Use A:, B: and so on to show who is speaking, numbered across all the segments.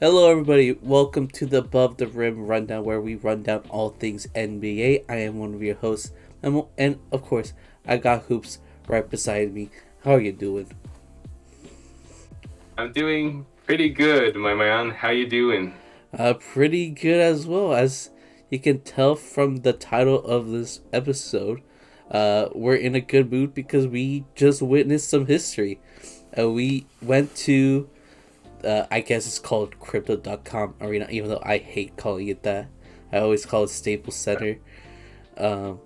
A: Hello, everybody. Welcome to the Above the Rim Rundown, where we run down all things NBA. I am one of your hosts, Memo, and of course, I got Hoops right beside me. How are you doing?
B: I'm doing pretty good, my man. How you doing?
A: Pretty good as well. As you can tell from the title of this episode, we're in a good mood because we just witnessed some history. We went to I guess it's called Crypto.com Arena, even though I hate calling it that. I always call it Staples Center. Um,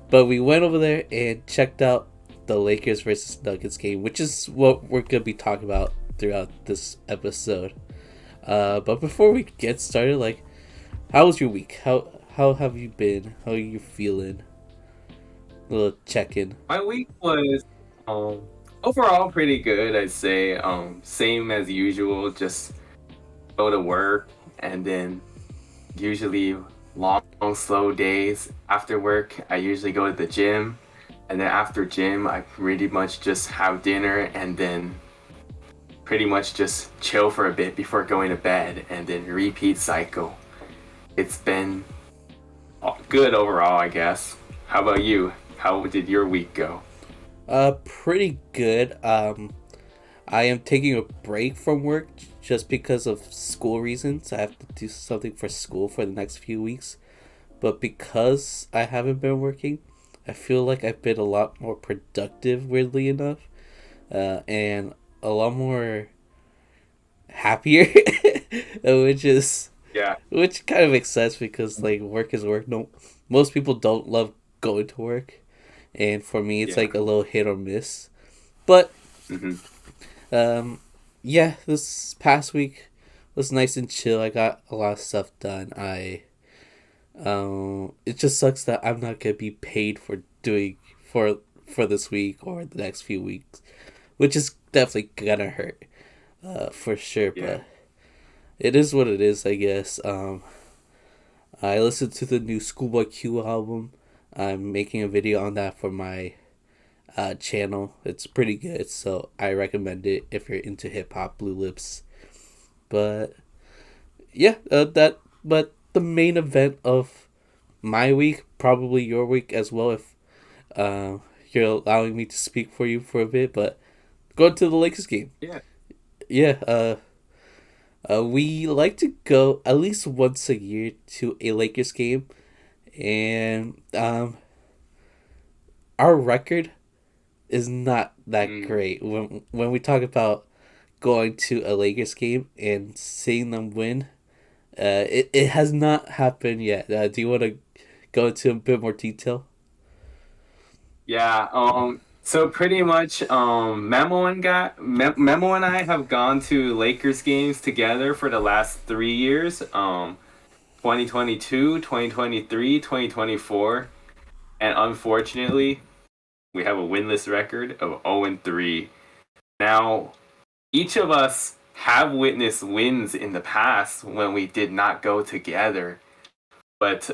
A: but we went over there and checked out the Lakers versus Nuggets game, which is what we're going to be talking about throughout this episode. But before we get started, how was your week? How have you been? How are you feeling? A little check in.
B: My week was um overall pretty good, I'd say. Same as usual, just go to work and then usually long, slow days. After work, I usually go to the gym, and then after gym, I pretty much just have dinner and then pretty much just chill for a bit before going to bed and then repeat cycle. It's been good overall, I guess. How about you? How did your week go?
A: Pretty good. I am taking a break from work just because of school reasons. I have to do something for school for the next few weeks. But because I haven't been working, I feel like I've been a lot more productive, weirdly enough, and a lot more happier, which is
B: Yeah,
A: which kind of makes sense because work is work. No, most people don't love going to work, and for me, it's
B: yeah.
A: like a little hit or miss. But
B: hmm
A: Um, yeah, this past week was nice and chill. I got a lot of stuff done. It just sucks that I'm not gonna be paid for doing for this week or the next few weeks, which is definitely gonna hurt, for sure.
B: Yeah.
A: But it is what it is, I guess. I listened to the new Schoolboy Q album. I'm making a video on that for my channel. It's pretty good, so I recommend it if you're into hip hop, Blue Lips. But yeah, that. But the main event of my week, probably your week as well, if you're allowing me to speak for you for a bit. But going to the Lakers game.
B: Yeah.
A: Yeah, we like to go at least once a year to a Lakers game, and our record is not that
B: Mm.
A: great. When we talk about going to a Lakers game and seeing them win, it has not happened yet. Do you want to go into a bit more detail?
B: Yeah. So pretty much, Memo and I have gone to Lakers games together for the last 3 years. 2022, 2023, 2024, and unfortunately, we have a winless record of 0-3. Now, each of us have witnessed wins in the past when we did not go together. But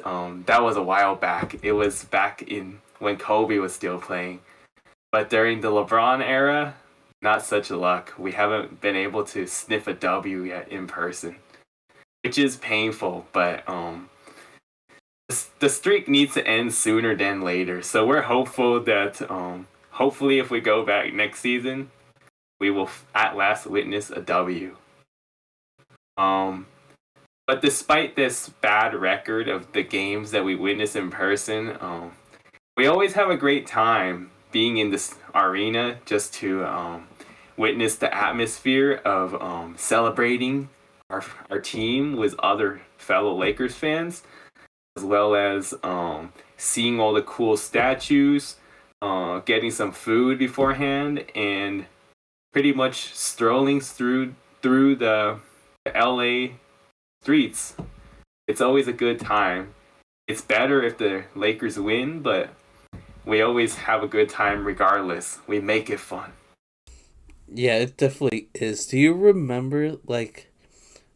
B: that was a while back. It was back in when Kobe was still playing. But during the LeBron era, not such a luck. We haven't been able to sniff a W yet in person, which is painful. But the streak needs to end sooner than later. So we're hopeful that hopefully if we go back next season, we will at last witness a W. Um, But despite this bad record of the games that we witness in person, we always have a great time being in this arena just to witness the atmosphere of celebrating our team with other fellow Lakers fans, as well as seeing all the cool statues, getting some food beforehand, and pretty much strolling through the LA streets. It's always a good time. It's better if the Lakers win, but we always have a good time regardless. We make it fun.
A: Yeah, it definitely is. Do you remember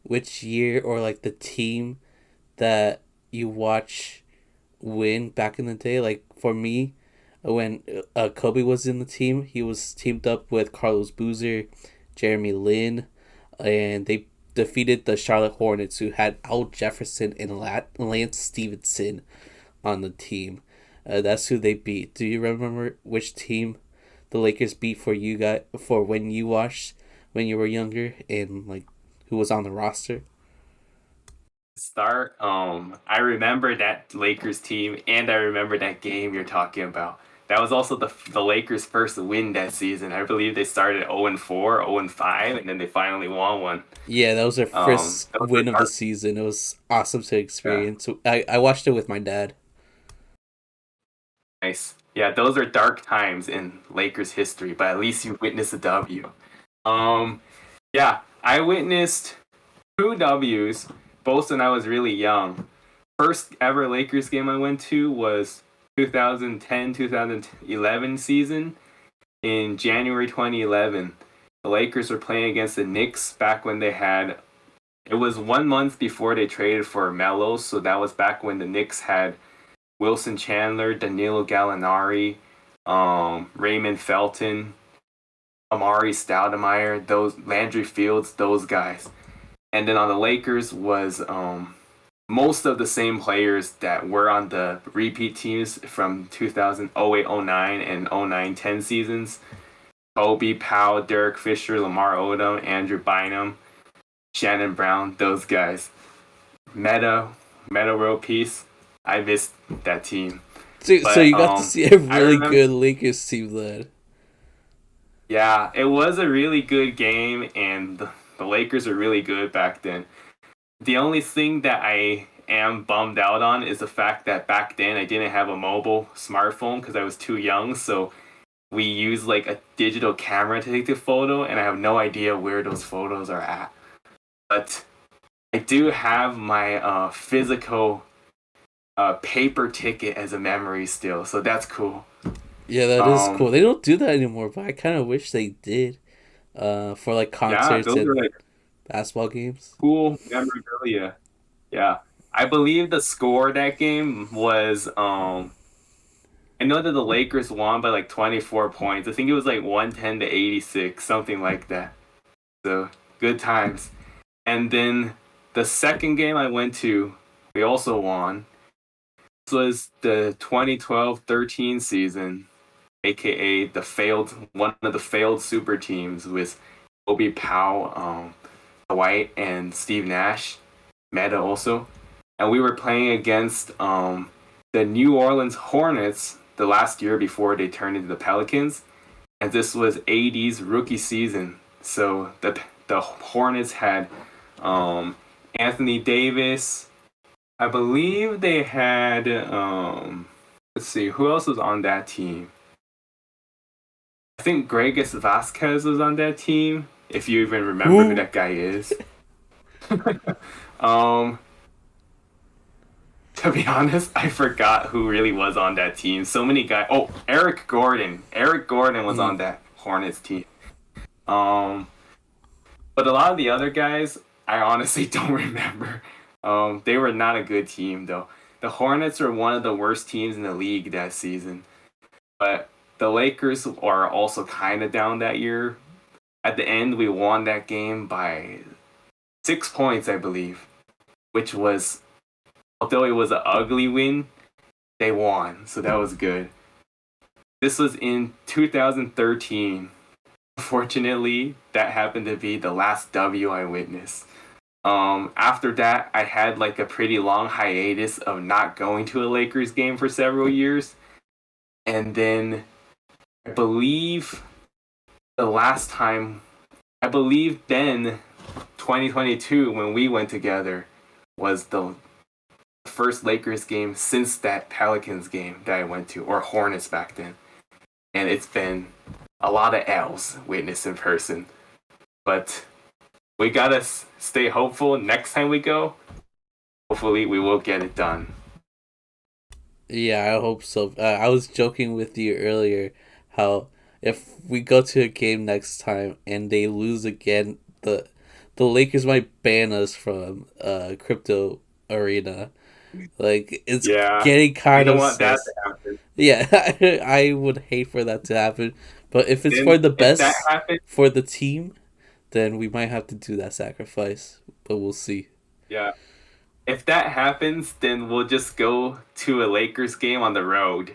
A: which year or the team that you watch win back in the day? Like for me, when Kobe was in the team, he was teamed up with Carlos Boozer, Jeremy Lin, and defeated the Charlotte Hornets, who had Al Jefferson and Lance Stevenson on the team. That's who they beat. Do you remember which team the Lakers beat for you guys for when you watched when you were younger and like who was on the roster?
B: Start. I remember that Lakers team, and I remember that game you're talking about. That was also the Lakers' first win that season. I believe they started 0-4, 0-5, and then they finally won one.
A: Yeah, that was their first
B: That was
A: win
B: the
A: of the
B: dark.
A: season. It was awesome to
B: Yeah,
A: experience. I watched it with my dad.
B: nice. Yeah, those are dark times in Lakers history, but at least you witnessed a W. Um, yeah, I witnessed two W's, both when I was really young. First ever Lakers game I went to was 2010-2011 season in January 2011. The Lakers were playing against the Knicks back when they had it was 1 month before they traded for Melo, so that was back when the Knicks had Wilson Chandler, Danilo Gallinari, Raymond Felton, Amari Stoudemire, those Landry Fields, those guys. And then on the Lakers was most of the same players that were on the repeat teams from 2008-09 and 09-10 seasons. Kobe, Powell, Derek Fisher, Lamar Odom, Andrew Bynum, Shannon Brown, those guys. Meta, Meta World Peace. I missed that team.
A: So
B: But
A: you got to see a
B: I
A: really
B: remember,
A: good Lakers team then.
B: yeah, it was a really good game, and the Lakers are really good back then. The only thing that I am bummed out on is the fact that back then I didn't have a mobile smartphone because I was too young. So we used like a digital camera to take the photo, and I have no idea where those photos are at. But I do have my physical paper ticket as a memory still, so that's cool.
A: Yeah, that is cool.
B: Um,
A: They don't do that anymore, but I kind of wish they did. For like
B: yeah,
A: concerts
B: those are
A: and
B: like
A: basketball games.
B: cool memorabilia. Yeah, I believe the score of that game was I know that the Lakers won by like 24 points. I think it was like 110-86, something like that. So good times. And then the second game I went to, we also won. This was the 2012-13 season, aka the failed one of the failed super teams with Kobe Powell, Dwight, and Steve Nash, Meta also. And we were playing against the New Orleans Hornets the last year before they turned into the Pelicans, and this was AD's rookie season. So the Hornets had Anthony Davis. I believe they had let's see who else was on that team. I think Gregas Vasquez was on that team. If you even remember who
A: Who?
B: that guy is. um, To be honest, I forgot who really was on that team. So many guys. Oh, Eric Gordon. Eric Gordon was
A: Mm.
B: on that Hornets team. Um, but a lot of the other guys, I honestly don't remember. They were not a good team though. The Hornets were one of the worst teams in the league that season. But the Lakers are also kind of down that year. At the end, we won that game by 6 points, I believe, which was, although it was an ugly win, they won, so that was good. This was in 2013. Unfortunately, that happened to be the last W I witnessed. After that, I had like a pretty long hiatus of not going to a Lakers game for several years. And then I believe the last time, I believe then 2022 when we went together was the first Lakers game since that Pelicans game that I went to, or Hornets back then. And it's been a lot of L's witnessed in person. But we gotta stay hopeful next time we go. Hopefully, we will get it done.
A: Yeah, I hope so. I was joking with you earlier how if we go to a game next time and they lose again, the Lakers might ban us from crypto arena. Like it's
B: Yeah,
A: getting
B: we
A: kind
B: don't
A: of
B: want that to
A: sus.
B: happen.
A: Yeah, I would hate for that to happen. But if it's for
B: Then,
A: the
B: if that
A: best
B: happens,
A: for the team, then we might have to do that sacrifice. but we'll see.
B: Yeah. If that happens, then we'll just go to a Lakers game on the road.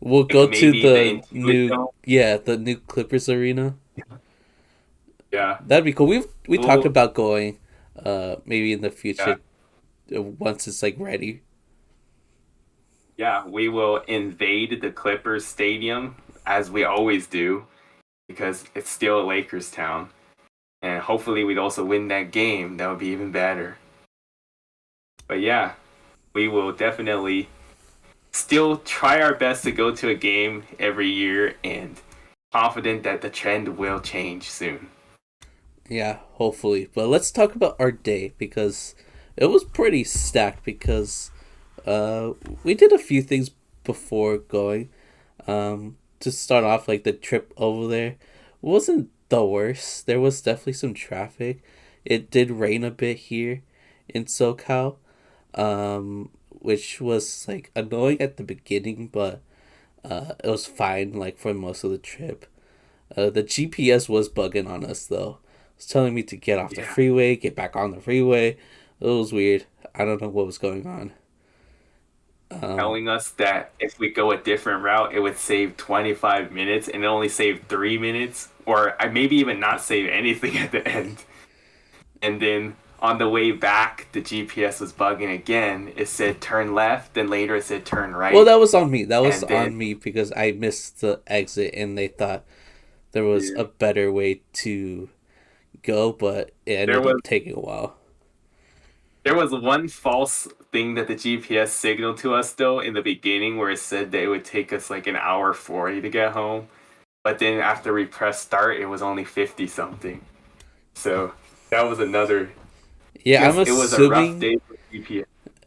A: We'll
B: Like
A: go to
B: maybe the
A: the
B: Intuit
A: new,
B: Dome.
A: yeah, the new Clippers arena.
B: Yeah.
A: That'd be cool. We talked
B: We'll
A: about going, maybe in the
B: yeah.
A: future, once it's like ready.
B: Yeah, we will invade the Clippers stadium as we always do because it's still a Lakers town. And hopefully we'd also win that game. That would be even better. But yeah, we will definitely still try our best to go to a game every year and confident that the trend will change soon.
A: Yeah, hopefully. But let's talk about our day because it was pretty stacked because uh we did a few things before going. To start off, like the trip over there wasn't the worst. There was definitely some traffic. It did rain a bit here in SoCal, which was like annoying at the beginning, but it was fine like for most of the trip. The GPS was bugging on us though. It was telling me to get off the
B: Yeah.
A: freeway, get back on the freeway. It was weird. I don't know what was going on. Um,
B: Telling us that if we go a different route, it would save 25 minutes and it only saved 3 minutes, or I maybe even not save anything at the end. And then on the way back, the GPS was bugging again. It said turn left, then later it said turn
A: well,
B: right.
A: that was on me. That was
B: And then
A: on me because I missed the exit and they thought there was
B: yeah,
A: a better way to go, but it
B: there
A: ended
B: was
A: up taking a while.
B: there was one false thing that the GPS signaled to us though in the beginning where it said that it would take us like an hour 40 to get home. But then after we pressed start, it was only 50 something. So that was another. I
A: Yeah, I'm
B: guess it was a rough
A: assuming
B: day for GPS.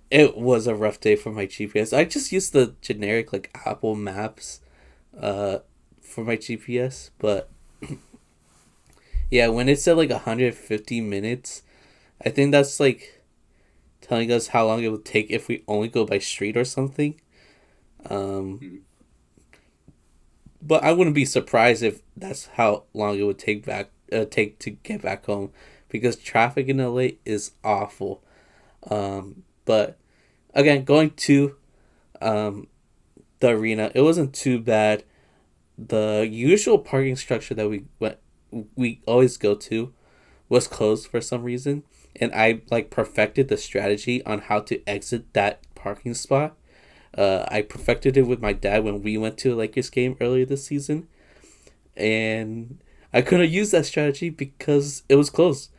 A: it was a rough day for my GPS. I just used the generic like Apple Maps uh for my GPS, but yeah, when it said like 150 minutes, I think that's like telling us how long it would take if we only go by street or something. Um, but I wouldn't be surprised if that's how long it would take to get back home, because traffic in LA is awful. But again, going to um, the arena, it wasn't too bad. The usual parking structure that we always go to was closed for some reason, and I like perfected the strategy on how to exit that parking spot. I perfected it with my dad when we went to a Lakers game earlier this season, and I couldn't use that strategy because it was closed.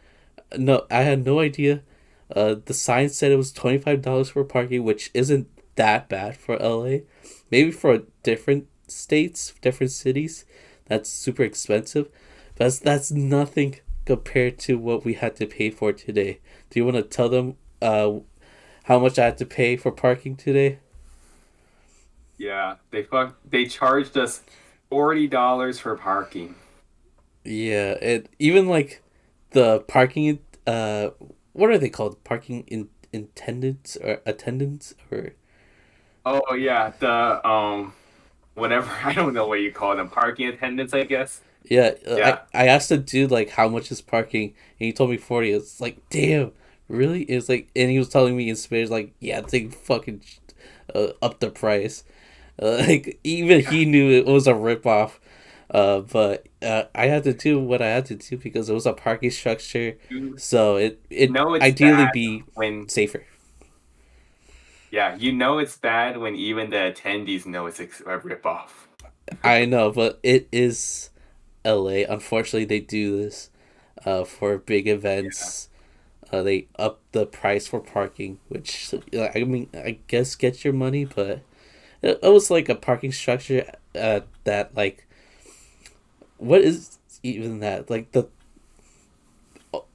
A: No, I had no idea. The sign said it was $25 for parking, which isn't that bad for LA. Maybe for different states, different cities, that's super expensive. That's nothing compared to what we had to pay for today. Do you want to tell them how much I had to pay for parking today?
B: Yeah, they charged us $40 for parking.
A: Yeah, it even like the parking what are they called? Parking in attendants or attendants or
B: Oh yeah, the whatever I don't know what you call them, parking attendants, I guess.
A: yeah,
B: Yeah.
A: I asked the dude like how much is parking, and he told me 40. It's like, damn, really? It's like, and he was telling me in Spanish like, yeah, they fucking up the price. Like even he knew it was a ripoff. But I had to do what I had to do because it was a parking structure,
B: You
A: so it
B: know it's
A: ideally
B: bad
A: be
B: when
A: safer.
B: yeah, you know it's bad when even the attendees know it's a ripoff.
A: I know, but it is LA. Unfortunately, they do this for big
B: Yeah.
A: events. They up the price for parking, which I mean, I guess gets your money, but it was like a parking structure that like what is even that like the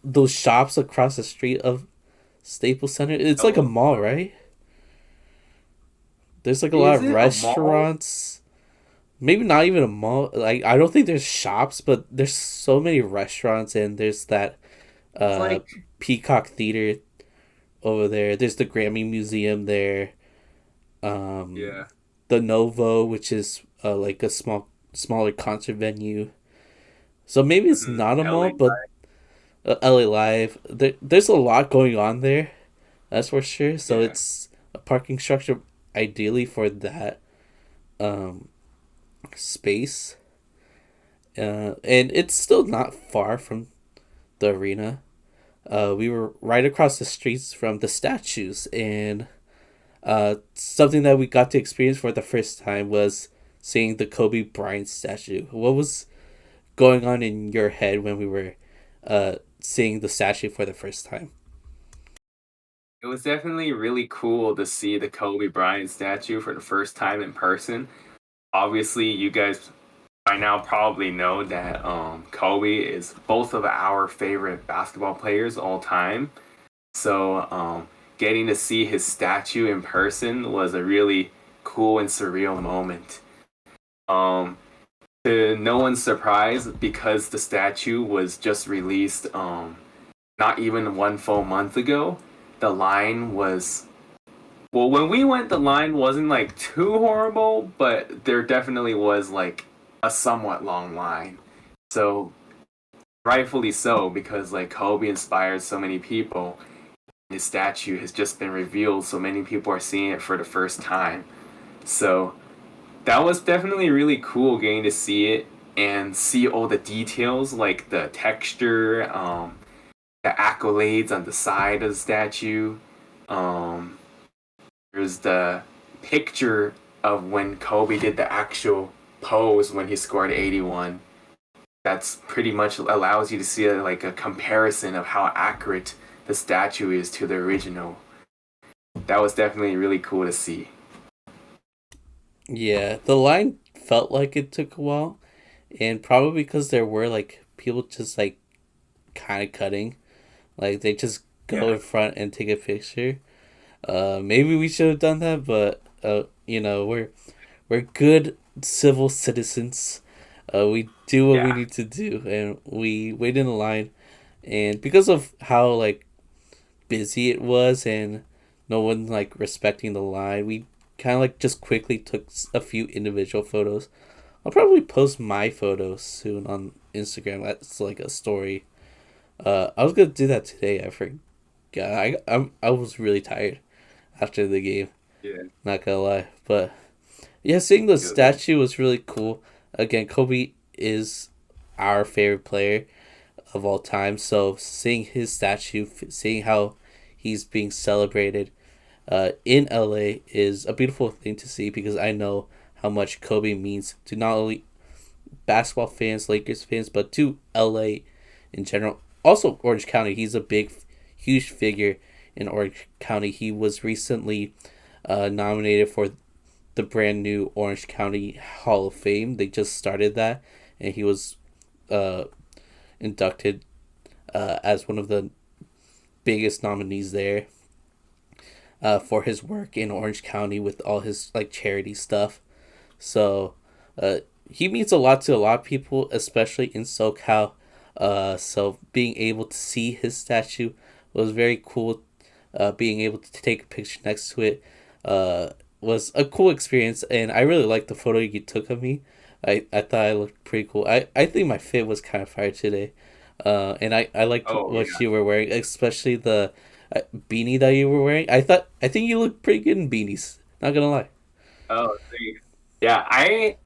A: those shops across the street of Staples Center. It's like a
B: Oh,
A: mall, right? There's like a lot
B: is
A: of
B: it a mall?
A: restaurants. Maybe not even a mall. Like I don't think there's shops, but there's so many restaurants, and there's that
B: It's
A: uh
B: like
A: Peacock Theater over there. There's the Grammy Museum there.
B: yeah.
A: The Novo, which is like a smaller concert venue. So maybe it's not a mall,
B: LA.
A: but LA Live. There's a lot going on there, that's for sure. So
B: Yeah.
A: it's a parking structure ideally for that um, space. And it's still not far from the arena. We were right across the streets from the statues, and something that we got to experience for the first time was seeing the Kobe Bryant statue. What was going on in your head when we were seeing the statue for the first time?
B: It was definitely really cool to see the Kobe Bryant statue for the first time in person. Obviously, you guys by now probably know that Kobe is both of our favorite basketball players all time. So, getting to see his statue in person was a really cool and surreal moment. Um, to no one's surprise, because the statue was just released not even one full month ago, the line was well, when we went, the line wasn't like too horrible, but there definitely was like a somewhat long line. So rightfully so, because like Kobe inspired so many people. His statue has just been revealed, so many people are seeing it for the first time. So that was definitely really cool getting to see it and see all the details, like the texture, the accolades on the side of the statue. Um, There's the picture of when Kobe did the actual pose when he scored 81. That's pretty much allows you to see like a comparison of how accurate the statue is to the original. That was definitely really cool to see.
A: Yeah, the line felt like it took a while, and probably because there were like people just like kind of cutting, like they just go
B: Yeah.
A: in front and take a picture. Maybe we should have done that, but we're good civil citizens. We do what we
B: Yeah.
A: need to do, and we wait in the line. And because of how like busy it was, and no one like respecting the line, we kind of like just quickly took a few individual photos. I'll probably post my photos soon on Instagram. That's like a story. I was gonna do that today. I forgot. I was really tired after the game.
B: Yeah.
A: Not gonna lie, but yeah, seeing the
B: Feel that.
A: statue was really cool. Again, Kobe is our favorite player of all time. So seeing his statue, seeing how he's being celebrated in LA is a beautiful thing to see because I know how much Kobe means to not only basketball fans, Lakers fans, but to LA in general. Also, Orange County. He's a big, huge figure in Orange County. He was recently nominated for the brand new Orange County Hall of Fame. They just started that, and he was uh, inducted as one of the biggest nominees there for his work in Orange County with all his like charity stuff. So uh, he means a lot to a lot of people, especially in SoCal. So being able to see his statue was very cool. Being able to take a picture next to it was a cool experience, and I really liked the photo you took of me. I thought I looked pretty cool. I think my fit was kind of fire today. And I liked
B: Oh
A: what
B: yeah.
A: you were wearing, especially the beanie that you were wearing. I think you look pretty good in beanies. Not gonna lie.
B: Oh, thanks. Yeah, I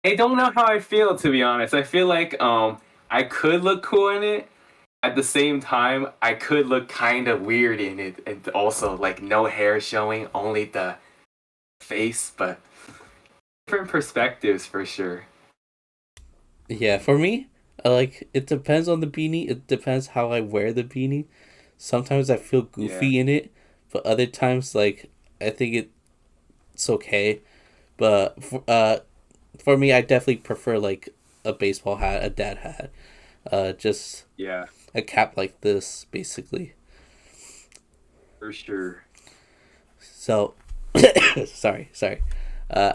B: don't know how I feel, to be honest. I feel like I could look cool in it. At the same time, I could look kind of weird in it, and also like no hair showing, only the face. But different perspectives for sure.
A: Yeah, for me, like it depends on the beanie. It depends how I wear the beanie. Sometimes I feel
B: Yeah,
A: goofy in it, but other times like I think it's okay. But for me, I definitely prefer like a baseball hat, a dad hat, just
B: yeah,
A: a cap like this, basically.
B: for sure.
A: So, sorry. Uh,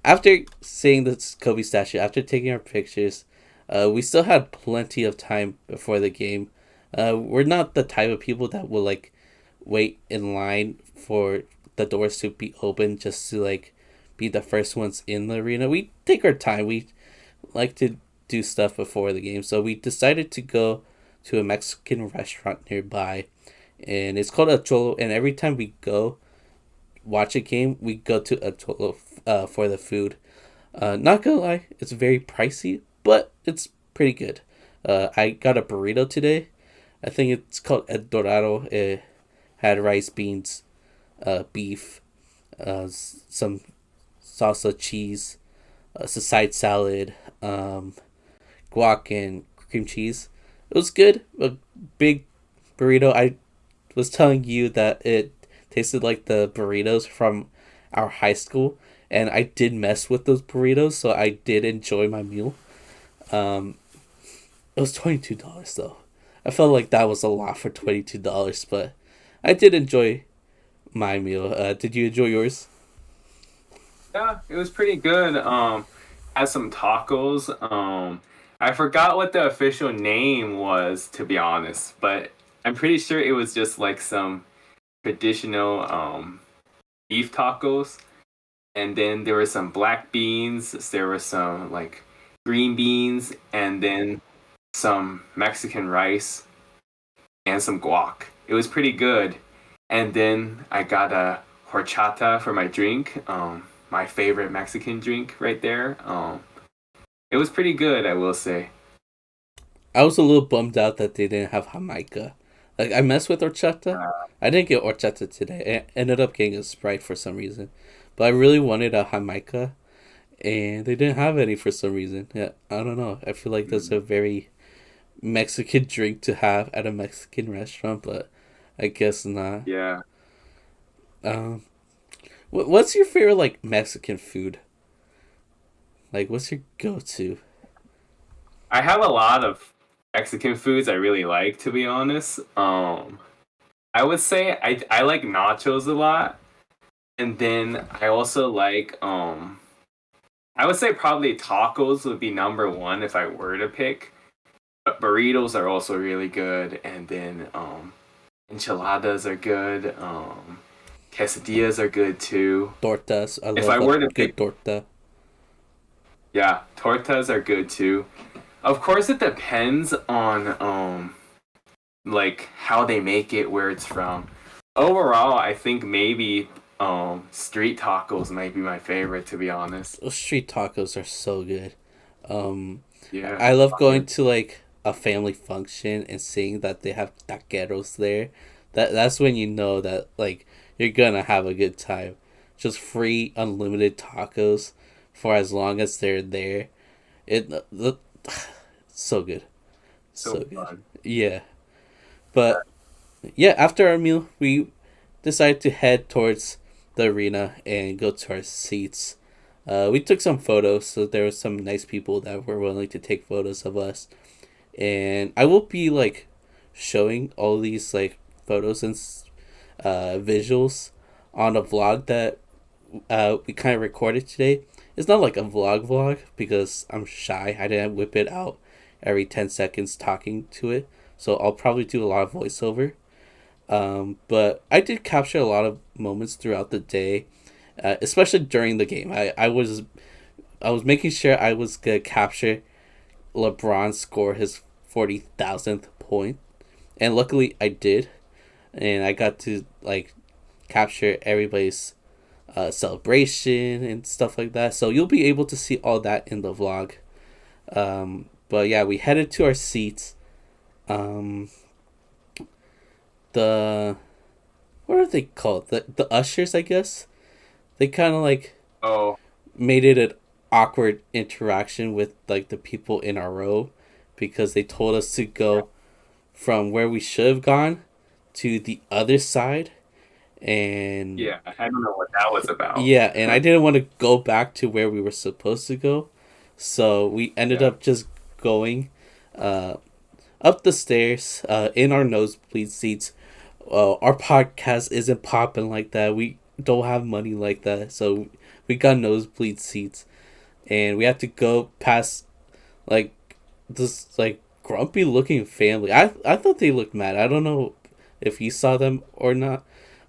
A: After seeing this Kobe statue, after taking our pictures, we still had plenty of time before the game. We're not the type of people that will like wait in line for the doors to be open just to like be the first ones in the arena. We take our time. We like to do stuff before the game, so we decided to go to a Mexican restaurant nearby, and it's called a Cholo. And every time we go watch a game, we go to a Cholo for the food. Not gonna lie, it's very pricey, but it's pretty good. I got a burrito today. I think it's called El Dorado. It had rice, beans, beef, some salsa, cheese, some side salad, guac, and cream cheese. It was good. A big burrito. I was telling you that it tasted like the burritos from our high school, and I did mess with those burritos, so I did enjoy my meal. Um, it was $22 though. I felt like that was a lot for $22, but I did enjoy my meal. Did you enjoy yours?
B: Yeah, it was pretty good. Had some tacos. I forgot what the official name was, to be honest, but I'm pretty sure it was just like some traditional beef tacos. And then there were some black beans, there were some like green beans, and then some Mexican rice and some guac. It was pretty good. And then I got a horchata for my drink, my favorite Mexican drink right there. It was pretty good, I will say.
A: I was a little bummed out that they didn't have Jamaica. Like I messed with horchata.
B: Uh,
A: I didn't get horchata today. I ended up getting a Sprite for some reason, but I really wanted a Jamaica, and they didn't have any for some reason. Yeah, I don't know. I feel like that's a very Mexican drink to have at a Mexican restaurant, but I guess not.
B: yeah.
A: Um, what's your favorite like Mexican food? Like, what's your go to?
B: I have a lot of Mexican foods I really like, to be honest. I would say I like nachos a lot. And then I also like I would say probably tacos would be number one if I were to pick. But burritos are also really good, and then enchiladas are good. Quesadillas are good too.
A: Tortas. I
B: If
A: love
B: I
A: a
B: were to
A: good
B: pick,
A: torta.
B: yeah, tortas are good too. Of course, it depends on like how they make it, where it's from. Overall, I think maybe street tacos might be my favorite, to be honest.
A: Those street tacos are so good. Um,
B: Yeah.
A: I love going to like a family function and seeing that they have taqueros there. That's when you know that like you're gonna have a good time. Just free, unlimited tacos for as long as they're there. The so good, so
B: So
A: good.
B: fun.
A: Yeah, but yeah, after our meal, we decided to head towards the arena and go to our seats. We took some photos, so there were some nice people that were willing to take photos of us. And I will be like showing all these like photos and visuals on a vlog that we kind of recorded today. It's not like a vlog because I'm shy. I didn't whip it out every 10 seconds talking to it. So I'll probably do a lot of voiceover. But I did capture a lot of moments throughout the day, especially during the game. I was making sure I was gonna capture LeBron score his 40,000th point, and luckily I did, and I got to like capture everybody's celebration and stuff like that. So you'll be able to see all that in the vlog. But yeah, we headed to our seats. Um, the what are they called? The ushers, I guess. They kind of like
B: Oh,
A: made it an awkward interaction with like the people in our row because they told us to
B: yeah.
A: go from where we should have gone to the other side, and
B: Yeah. I don't know what that was about.
A: yeah, and I didn't want to go back to where we were supposed to go, so we ended
B: Yeah.
A: up just going uh up the stairs in our nosebleed seats. Our podcast isn't popping like that. We don't have money like that, so we got nosebleed seats, and we had to go past like this like grumpy looking family. I thought they looked mad. I don't know if you saw them or not,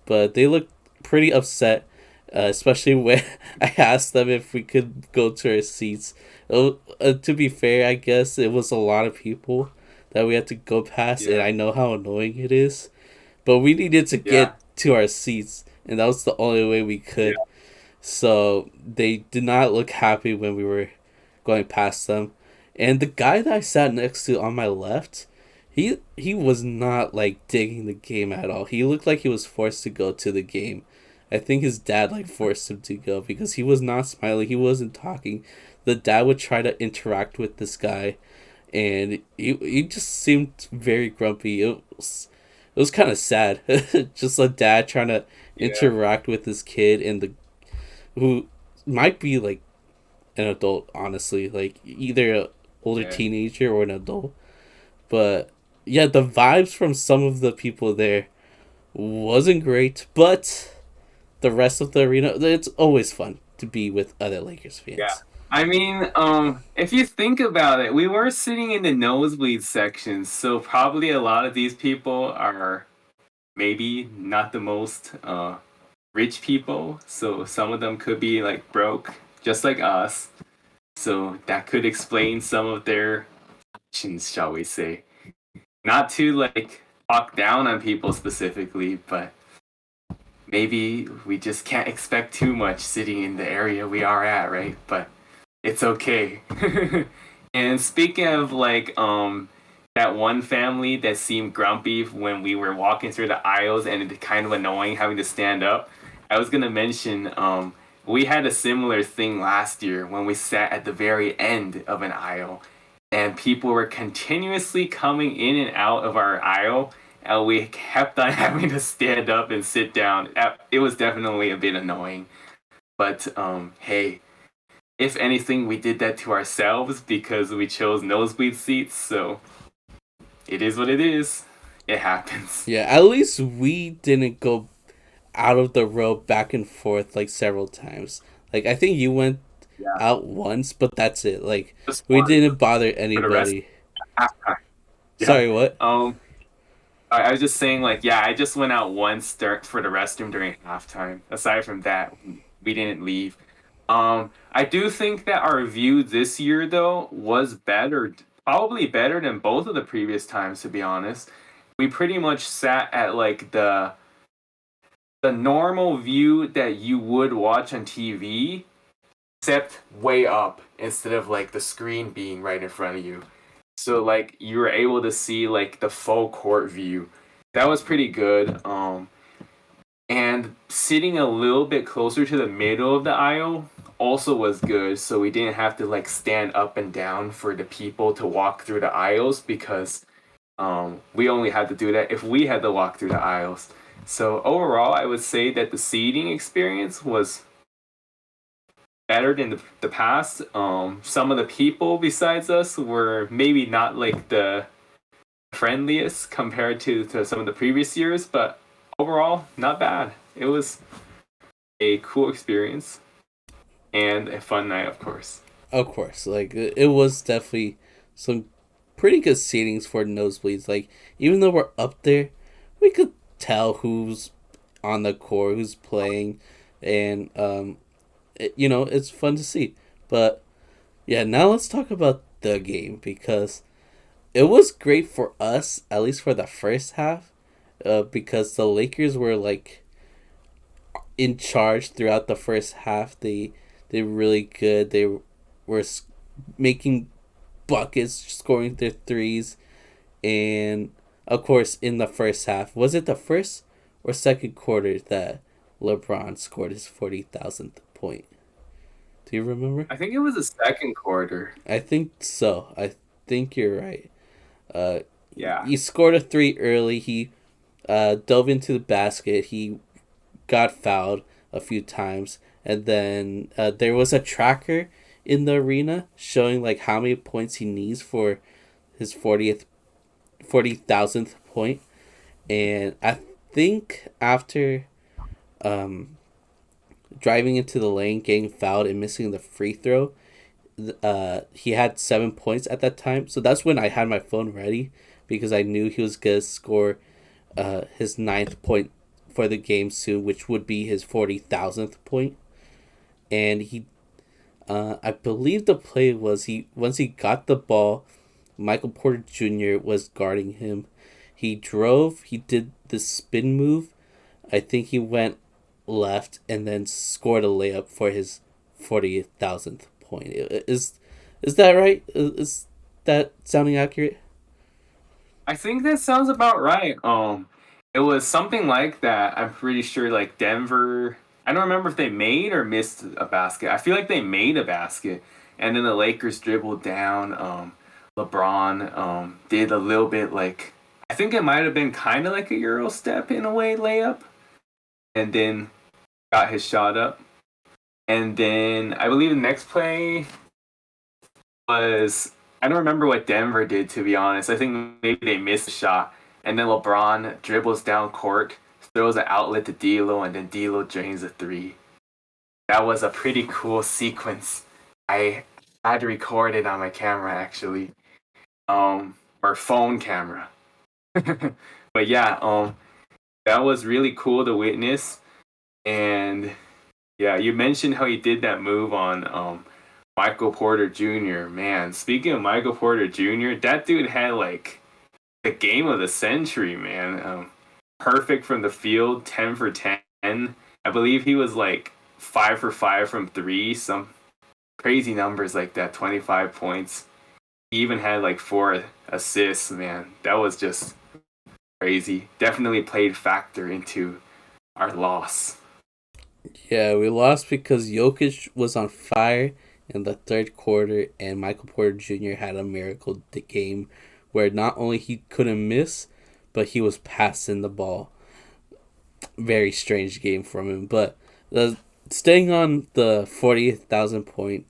A: but they looked pretty upset. Especially when I asked them if we could go to our seats. To be fair, I guess it was a lot of people that we had to go past, and
B: Yeah.
A: I know how annoying it is. But we needed to
B: Yeah.
A: get to our seats, and that was the only way we
B: Yeah.
A: could. So they did not look happy when we were going past them. And the guy that I sat next to on my left, he was not like digging the game at all. He looked like he was forced to go to the game. I think his dad like forced him to go because he was not smiling. He wasn't talking. The dad would try to interact with this guy, and he just seemed very grumpy. It was kind of sad. Just a dad trying to
B: Yeah.
A: interact with his kid, and the who might be like an adult, honestly, like either a older
B: Yeah.
A: teenager or an adult. But yeah, the vibes from some of the people there wasn't great, but the rest of the arena, it's always fun to be with other Lakers
B: Yeah.
A: fans.
B: I mean, if you think about it, we were sitting in the nosebleed section, so probably a lot of these people are maybe not the most rich people. So some of them could be like broke, just like us. So that could explain some of their actions, shall we say. Not to like talk down on people specifically, but maybe we just can't expect too much sitting in the area we are at, right? But it's okay. And speaking of like that one family that seemed grumpy when we were walking through the aisles and it kind of annoying having to stand up, I was gonna mention we had a similar thing last year when we sat at the very end of an aisle and people were continuously coming in and out of our aisle and we kept on having to stand up and sit down. It was definitely a bit annoying. But hey, if anything, we did that to ourselves because we chose nosebleed seats, so it is what it is. It happens.
A: Yeah, at least we didn't go out of the row back and forth like several times. Like I think you went
B: Yeah.
A: out once, but that's it. Like
B: Just
A: we
B: one
A: didn't bother
B: for the rest.
A: anybody.
B: Halftime. Yeah.
A: Sorry, what?
B: I was just saying, like, yeah, I just went out once for the restroom during halftime. Aside from that, we didn't leave. I do think that our view this year, though, was better, probably better than both of the previous times, to be honest. We pretty much sat at like the normal view that you would watch on TV, except way up instead of like the screen being right in front of you. So like you were able to see like the full court view. That was pretty good. And sitting a little bit closer to the middle of the aisle also was good. So we didn't have to like stand up and down for the people to walk through the aisles because we only had to do that if we had to walk through the aisles. So overall, I would say that the seating experience was better than the past. Some of the people besides us were maybe not like the friendliest compared to some of the previous years, but overall, not bad. It was a cool experience and a fun night, of course.
A: Of course, like it was definitely some pretty good seatings for nosebleeds. Like even though we're up there, we could tell who's on the court, who's playing, and it's fun to see. But yeah, now let's talk about the game because it was great for us, at least for the first half, because the Lakers were like in charge throughout the first half. They were really good. They were making buckets, scoring their threes, and of course in the first half, was it the first or second quarter that LeBron scored his 40,000th point? Do you remember?
B: I think it was the second quarter.
A: I think so. I think you're right. Uh,
B: Yeah.
A: he scored a three early. He dove into the basket. He got fouled a few times, and then there was a tracker in the arena showing like how many points he needs for his 40,000th point. And I think after driving into the lane, getting fouled, and missing the free throw, he had 7 points at that time. So that's when I had my phone ready because I knew he was gonna score his ninth point for the game soon, which would be his 40,000th point. And I believe the play was he once he got the ball, Michael Porter Jr. was guarding him. He drove. He did the spin move. I think he went left and then scored a layup for his 40,000th point. Is that right? Is that sounding accurate?
B: I think that sounds about right. It was something like that. I'm pretty sure like Denver. I don't remember if they made or missed a basket. I feel like they made a basket, and then the Lakers dribbled down. LeBron did a little bit like I think it might have been kind of like a Euro step in a way layup, and then got his shot up. And then I believe the next play was I don't remember what Denver did to be honest. I think maybe they missed a shot, and then LeBron dribbles down court, throws an outlet to D'Lo, and then D'Lo drains a three. That was a pretty cool sequence. I had to record it on my camera actually, or phone camera. But yeah, that was really cool to witness. And yeah, you mentioned how he did that move on Michael Porter Jr. Man, speaking of Michael Porter Jr., that dude had like the game of the century, man. Perfect from the field, 10 for 10. I believe he was like 5 for 5 from three, some crazy numbers like that, 25 points. He even had like 4 assists, man. That was just crazy. Definitely played factor into our loss.
A: Yeah, we lost because Jokic was on fire in the third quarter, and Michael Porter Jr. had a miracle game where not only he couldn't miss, but he was passing the ball. Very strange game from him. But staying on the 40,000 point,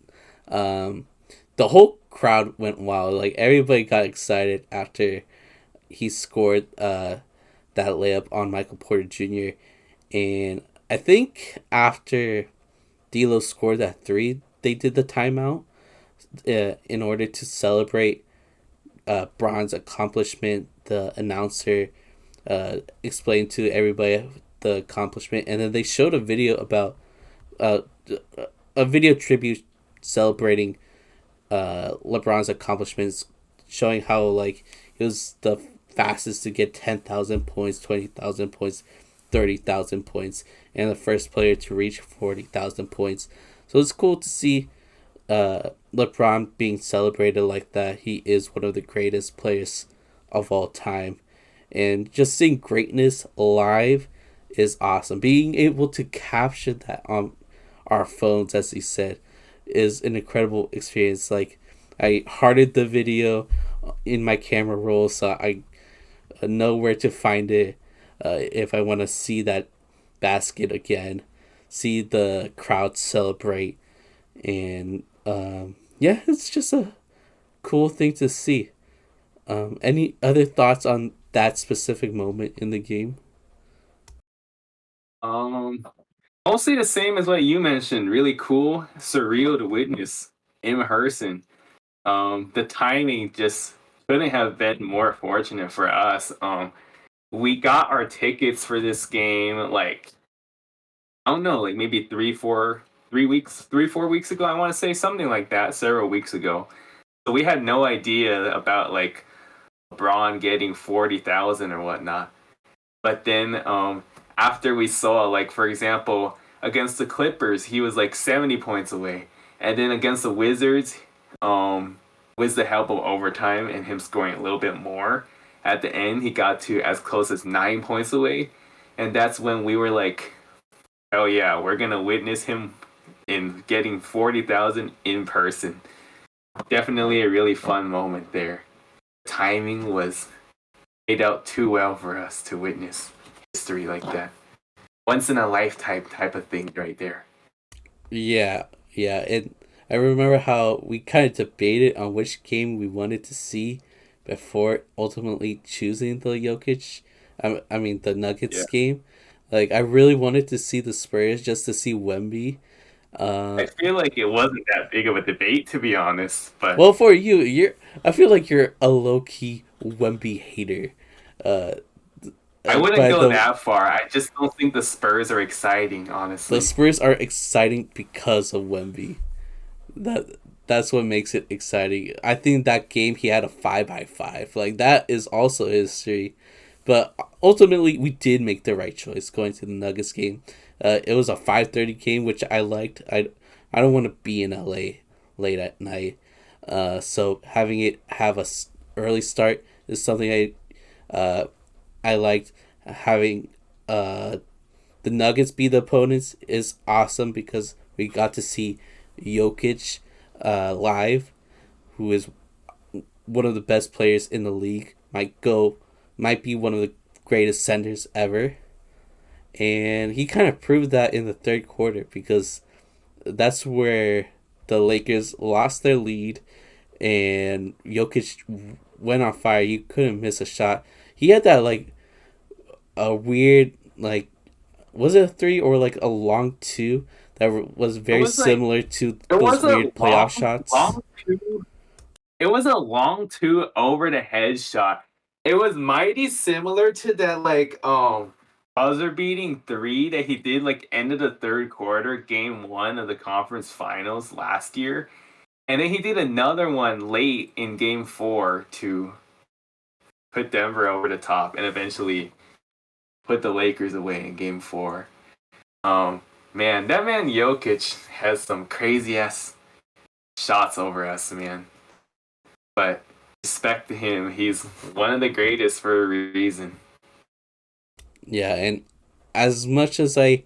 A: um, the whole crowd went wild. Like everybody got excited after he scored that layup on Michael Porter Jr. And I think after D'Lo scored that three, they did the timeout in order to celebrate Bron's accomplishment. The announcer explained to everybody the accomplishment, and then they showed a video about uh, a video tribute celebrating LeBron's accomplishments, showing how like it was the fastest to get 10,000 points, 20,000 points, 30,000 points, and the first player to reach 40,000 points. So it's cool to see LeBron being celebrated like that. He is one of the greatest players of all time. And just seeing greatness live is awesome. Being able to capture that on our phones, as he said, is an incredible experience. Like, I hearted the video in my camera roll, so I know where to find it if I want to see that basket again, see the crowd celebrate, and yeah, it's just a cool thing to see. Any other thoughts on that specific moment in the game?
B: Um, Mostly the same as what you mentioned. Really cool, surreal to witness in person. The timing just couldn't have been more fortunate for us. We got our tickets for this game like I don't know, like maybe 3, 4 weeks ago. I want to say something like that, several weeks ago. So we had no idea about like LeBron getting 40,000 or whatnot. But then after we saw, like, for example, against the Clippers, he was like 70 points away. And then against the Wizards, with the help of overtime and him scoring a little bit more, at the end, he got to as close as 9 points away. And that's when we were like, oh yeah, we're going to witness him in getting 40,000 in person. Definitely a really fun moment there. Timing was laid out too well for us to witness history like that. Once in a lifetime type of thing right there.
A: Yeah, yeah, and I remember how we kind of debated on which game we wanted to see before ultimately choosing the Jokic. I mean the
B: Yeah.
A: Nuggets game. Like I really wanted to see the Spurs just to see Wemby.
B: I
A: Uh,
B: feel like it wasn't that big of a debate to be honest, but
A: well, for you, I feel like you're a low key Wemby hater. Uh,
B: I wouldn't
A: by
B: go
A: the
B: that far. I just don't think the Spurs are exciting,
A: the
B: honestly.
A: Spurs are exciting because of Wemby. That that's what makes it exciting. I think that game he had a 5-by-5. Like that is also history. But ultimately, we did make the right choice going to the Nuggets game. It was a 5:30 game, which I liked. I don't want to be in LA late at night. So having it have a early start is something I liked. Having uh, the Nuggets be the opponents is awesome because we got to see Jokic live, who is one of the best players in the league. Might be one of the greatest centers ever, and he kind of proved that in the third quarter because that's where the Lakers lost their lead, and Jokic went on fire. You couldn't miss a shot. He had that like a weird like was it a three or like a long two that was
B: It
A: very
B: was like
A: similar to
B: it
A: those
B: was a
A: weird playoff shots.
B: long two. It was a long two over the head shot. It was mighty similar to that buzzer beating three that he did like end of the third quarter, game one of the conference finals last year. And then he did another one late in game four to put Denver over the top and eventually put the Lakers away in game four. Um Man, that man Jokic has some crazy ass shots over us, man. But respect to him. He's one of the greatest for a reason.
A: Yeah, and as much as I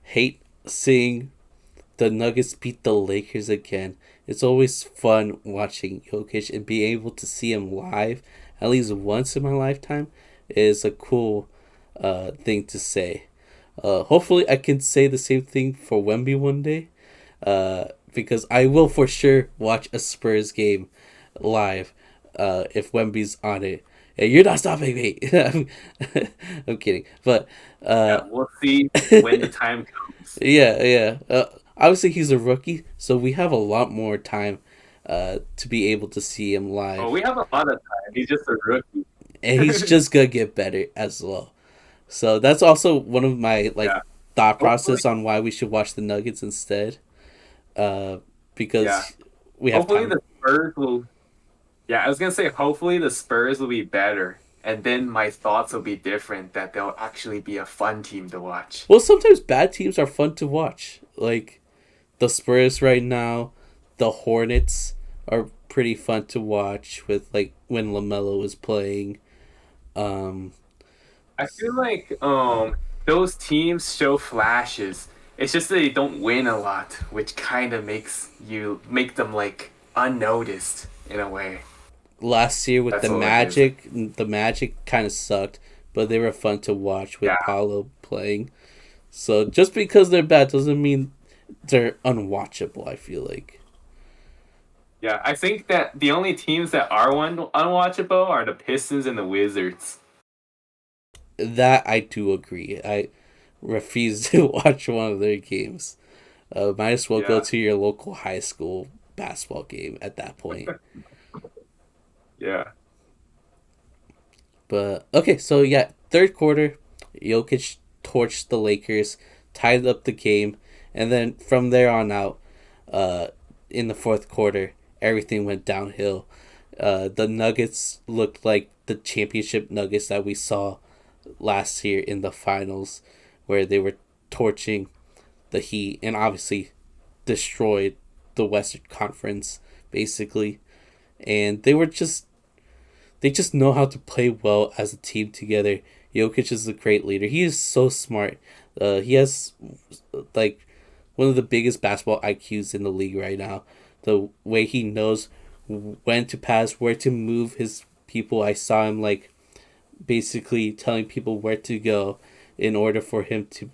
A: hate seeing the Nuggets beat the Lakers again, it's always fun watching Jokic and being able to see him live at least once in my lifetime is a cool thing to say. Hopefully, I can say the same thing for Wemby one day, because I will for sure watch a Spurs game live if Wemby's on it. Hey, you're not stopping me. I'm kidding, but
B: Yeah,
A: uh,
B: we'll see when the time comes.
A: yeah, yeah. Obviously, he's a rookie, so we have a lot more time to be able to see him
B: Oh,
A: live,
B: we have a lot of time. He's just a rookie.
A: and he's just gonna get better as well. So that's also one of my like
B: Yeah.
A: thought
B: Hopefully,
A: process on why we should watch the Nuggets instead, uh,
B: yeah.
A: because we have
B: Hopefully
A: time.
B: the Spurs will. Yeah, I was gonna say hopefully the Spurs will be better, and then my thoughts will be different. That they'll actually be a fun team to watch.
A: Well, sometimes bad teams are fun to watch, like the Spurs right now. The Hornets are pretty fun to watch with like when LaMelo is playing. Um,
B: I feel like those teams show flashes. It's just that they don't win a lot, which kind of make them like unnoticed in a way.
A: Last year with
B: That's all it is.
A: The Magic kind of sucked, but they were fun to watch with
B: Yeah,
A: Paolo playing. So just because they're bad doesn't mean they're unwatchable. I feel like
B: yeah. I think that the only teams that are unwatchable are the Pistons and the Wizards.
A: that I do agree. I refuse to watch one of their games. Might as well go
B: Yeah,
A: to your local high school basketball game at that point.
B: yeah.
A: But okay, so yeah, third quarter, Jokic torched the Lakers, tied up the game, and then from there on out, uh, in the fourth quarter, everything went downhill. The Nuggets looked like the championship Nuggets that we saw last year in the finals, where they were torching the Heat and obviously destroyed the Western Conference basically. And they just know how to play well as a team together. Jokic is a great leader. He is so smart. He has like one of the biggest basketball IQs in the league right now. The way he knows when to pass, where to move his people. I saw him like basically telling people where to go in order for him to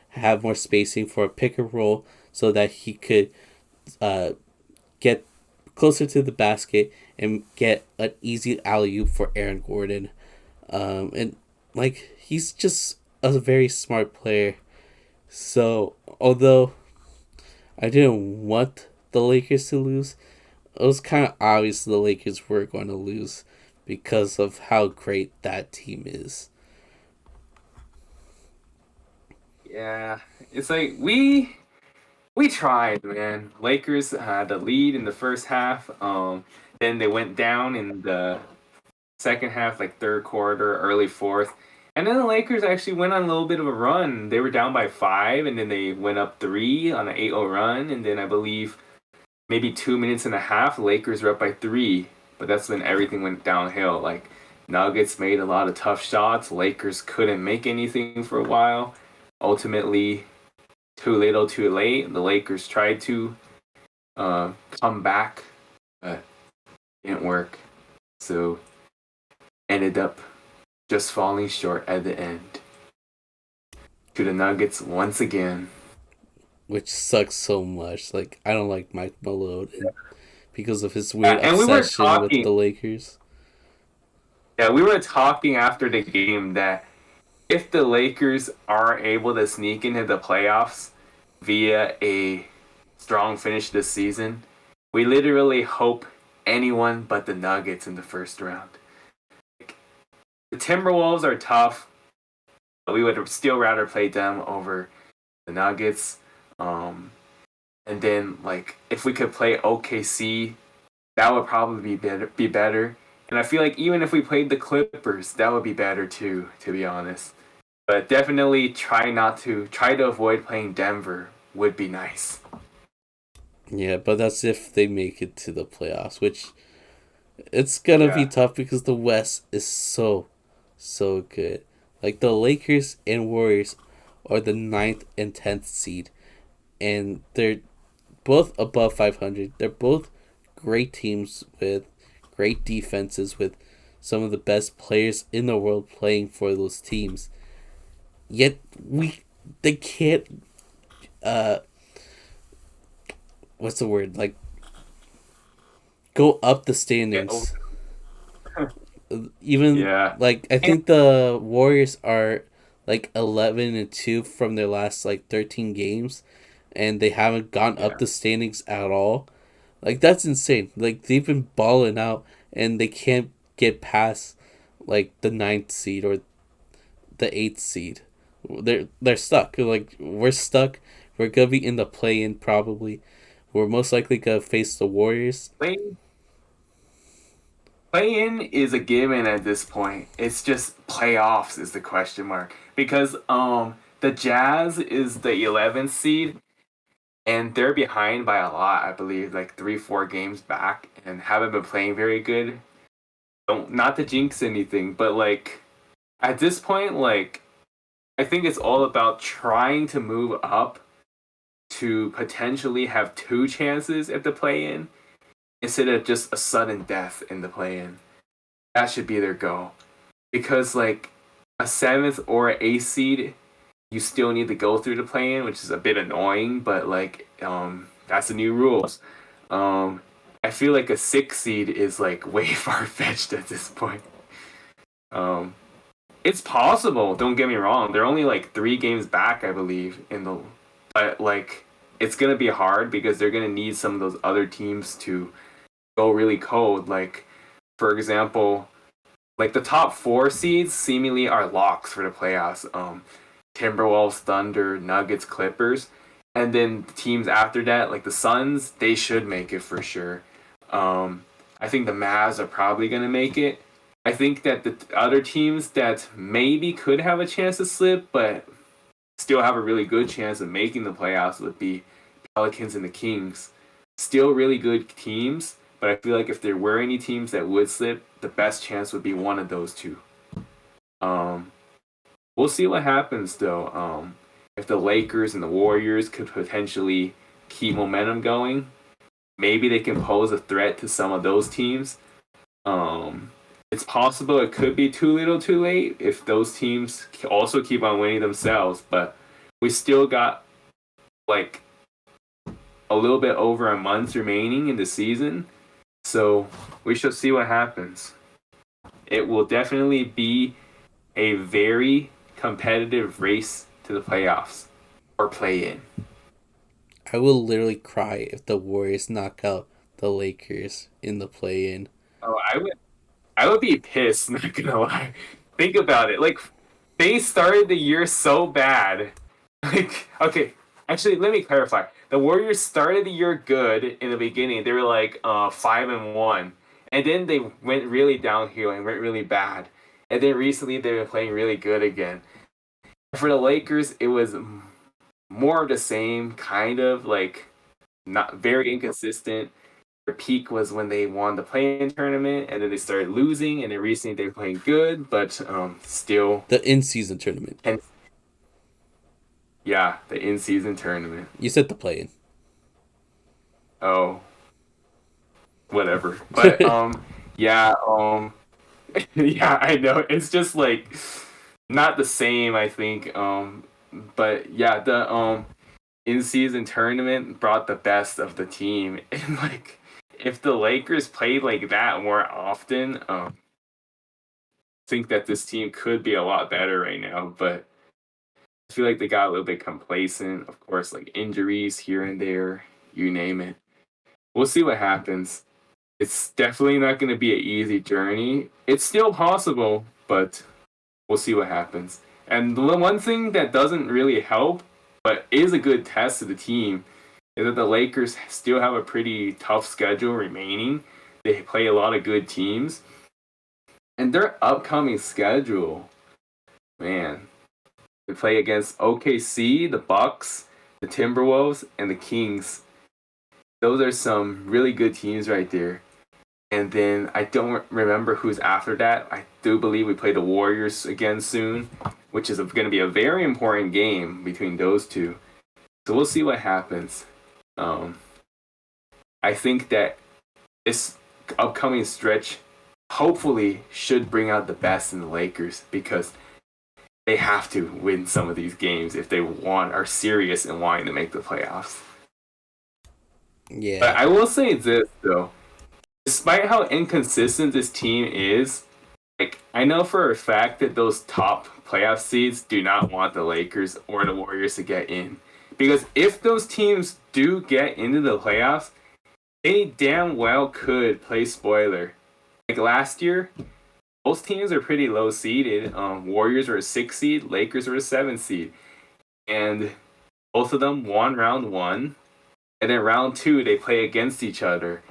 A: have more spacing for a pick and roll so that he could uh, get closer to the basket and get an easy alley oop for Aaron Gordon. And like he's just a very smart player. So although I didn't want the Lakers to lose, it was kind of obvious the Lakers were going to lose because of how great that team is.
B: Yeah, it's like we We tried, man. Lakers had the lead in the first half. Then they went down in the second half, like third quarter, early fourth. And then the Lakers actually went on a little bit of a run. They were down by 5, and then they went up 3 on an 8-0 run. And then I believe maybe 2 minutes and a half, the Lakers were up by 3. But that's when everything went downhill. Like, Nuggets made a lot of tough shots. Lakers couldn't make anything for a while. Ultimately, too little, too late. The Lakers tried to come back, but didn't work. So ended up just falling short at the end to the Nuggets once again.
A: which sucks so much. Like I don't like Mike Malone and because of his
B: Yeah,
A: weird
B: and we were
A: obsession with
B: talking.
A: the Lakers.
B: Yeah, we were talking after the game that if the Lakers are able to sneak into the playoffs via a strong finish this season, we literally hope anyone but the Nuggets in the first round. The Timberwolves are tough. We would still rather play them over the Nuggets. Um, and then like if we could play OKC, that would probably be better. And I feel like even if we played the Clippers, that would be better too, to be honest. But definitely try to avoid playing Denver would be nice.
A: Yeah, but that's if they make it to the playoffs, which it's gonna be
B: Yeah.
A: tough because the West is so good. Like the Lakers and Warriors are the ninth and 10th seed, and they're both above 500. They're both great teams with great defenses, with some of the best players in the world playing for those teams. Yet they can't uh what's the word, like go up the
B: Yeah.
A: standings. Even
B: Yeah.
A: like I
B: And
A: think the Warriors are like 11-2 from their last like 13 games, and they haven't gone up
B: yeah.
A: the standings at all. Like that's insane. Like they've been balling out, and they can't get past like the ninth seed or the eighth seed. They're stuck. Like we're stuck. We're gonna be in the play in probably. We're most likely gonna face the Warriors.
B: Play play in is a given at this point. It's just playoffs is the question mark. Because the Jazz is the 11th seed and they're behind by a lot, I believe, like 3, 4 games back and haven't been playing very good. Don't not to jinx anything, but like at this point, like I think it's all about trying to move up to potentially have 2 chances at the play in instead of just a sudden death in the play in. That should be their goal. Because like a 7th or an 8th seed, you still need to go through the play in, which is a bit annoying, but like that's the new rules. Um I feel like a 6th seed is like way far fetched at this point. Um it's possible, don't get me wrong. They're only like 3 games back, I believe, in the but like it's gonna be hard because they're gonna need some of those other teams to go really cold. Like for example, like the top 4 seeds seemingly are locks for the playoffs. Timberwolves, Thunder, Nuggets, Clippers, and then the teams after that, like the Suns, they should make it for sure. I think the Mavs are probably gonna make it. I think that the other teams that maybe could have a chance to slip, but still have a really good chance of making the playoffs would be Pelicans and the Kings. Still really good teams, but I feel like if there were any teams that would slip, the best chance would be one of those two. Um, we'll see what happens though. If the Lakers and the Warriors could potentially keep momentum going, maybe they can pose a threat to some of those teams. Um, it's possible it could be too little too late if those teams also keep on winning themselves, but we still got like a little bit over a month remaining in the season, so we shall see what happens. It will definitely be a very competitive race to the playoffs or play in.
A: I will literally cry if the Warriors knock out the Lakers in the play in.
B: Oh, I would be pissed, not gonna lie. Think about it. Like they started the year so bad. Like, okay, actually let me clarify. the Warriors started the year good in the beginning. They were like 5-1, and then they went really downhill and went really bad. And then recently they've been playing really good again. For the Lakers, it was more of the same, kind of like not very inconsistent. Their peak was when they won the play-in tournament, and then they started losing, and then recently they're playing good, but still.
A: The in-season tournament.
B: And yeah, the in-season tournament.
A: You said the play-in.
B: Oh, whatever. But yeah, yeah, I know. It's just like not the same, I think. But yeah, the in-season tournament brought the best of the team, and like if the Lakers played like that more often, I think that this team could be a lot better right now. But I feel like they got a little bit complacent. Of course, like injuries here and there, you name it. We'll see what happens. It's definitely not going to be an easy journey. It's still possible, but we'll see what happens. And the one thing that doesn't really help, but is a good test to the team, is that the Lakers still have a pretty tough schedule remaining. They play a lot of good teams. And their upcoming schedule, man, they play against OKC, the Bucks, the Timberwolves, and the Kings. Those are some really good teams right there. And then I don't remember who's after that. I do believe we play the Warriors again soon, which is going to be a very important game between those two. So we'll see what happens. I think that this upcoming stretch hopefully should bring out the best in the Lakers, because they have to win some of these games if they are serious in wanting to make the playoffs.
A: Yeah.
B: But I will say this though. Despite how inconsistent this team is, like I know for a fact that those top playoff seeds do not want the Lakers or the Warriors to get in. Because if those teams do get into the playoffs, they damn well could play spoiler. Like last year, both teams are pretty low seeded. Warriors were a 6 seed, Lakers were a 7 seed. And both of them won round 1. And then round 2, they play against each other.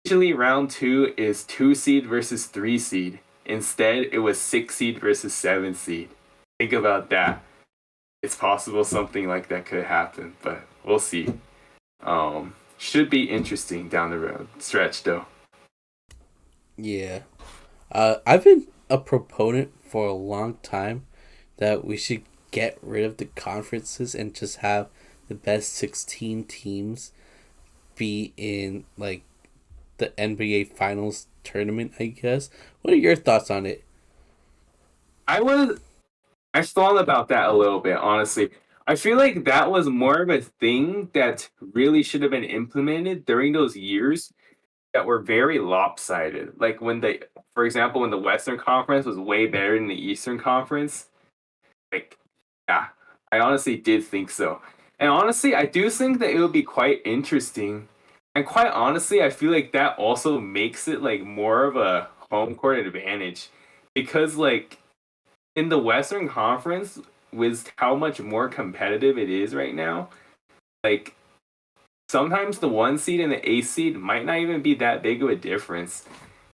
B: Usually round 2 is 2 seed versus 3 seed. Instead, it was 6 seed versus 7 seed. Think about that. It's possible something like that could happen, but we'll see. Should be interesting down the road stretch though.
A: Yeah. I've been a proponent for a long time that we should get rid of the conferences and just have the best 16 teams be in like the NBA Finals tournament, I guess. What are your thoughts on it?
B: I thought about that a little bit, honestly. I feel like that was more of a thing that really should have been implemented during those years that were very lopsided. Like for example, when the Western Conference was way better than the Eastern Conference. Like, yeah, I honestly did think so. And honestly, I do think that it would be quite interesting. And quite honestly, I feel like that also makes it like more of a home court advantage. Because like in the Western Conference, with how much more competitive it is right now, like sometimes the 1 seed and the 8 seed might not even be that big of a difference.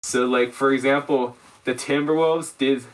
B: So like for example, the Timberwolves did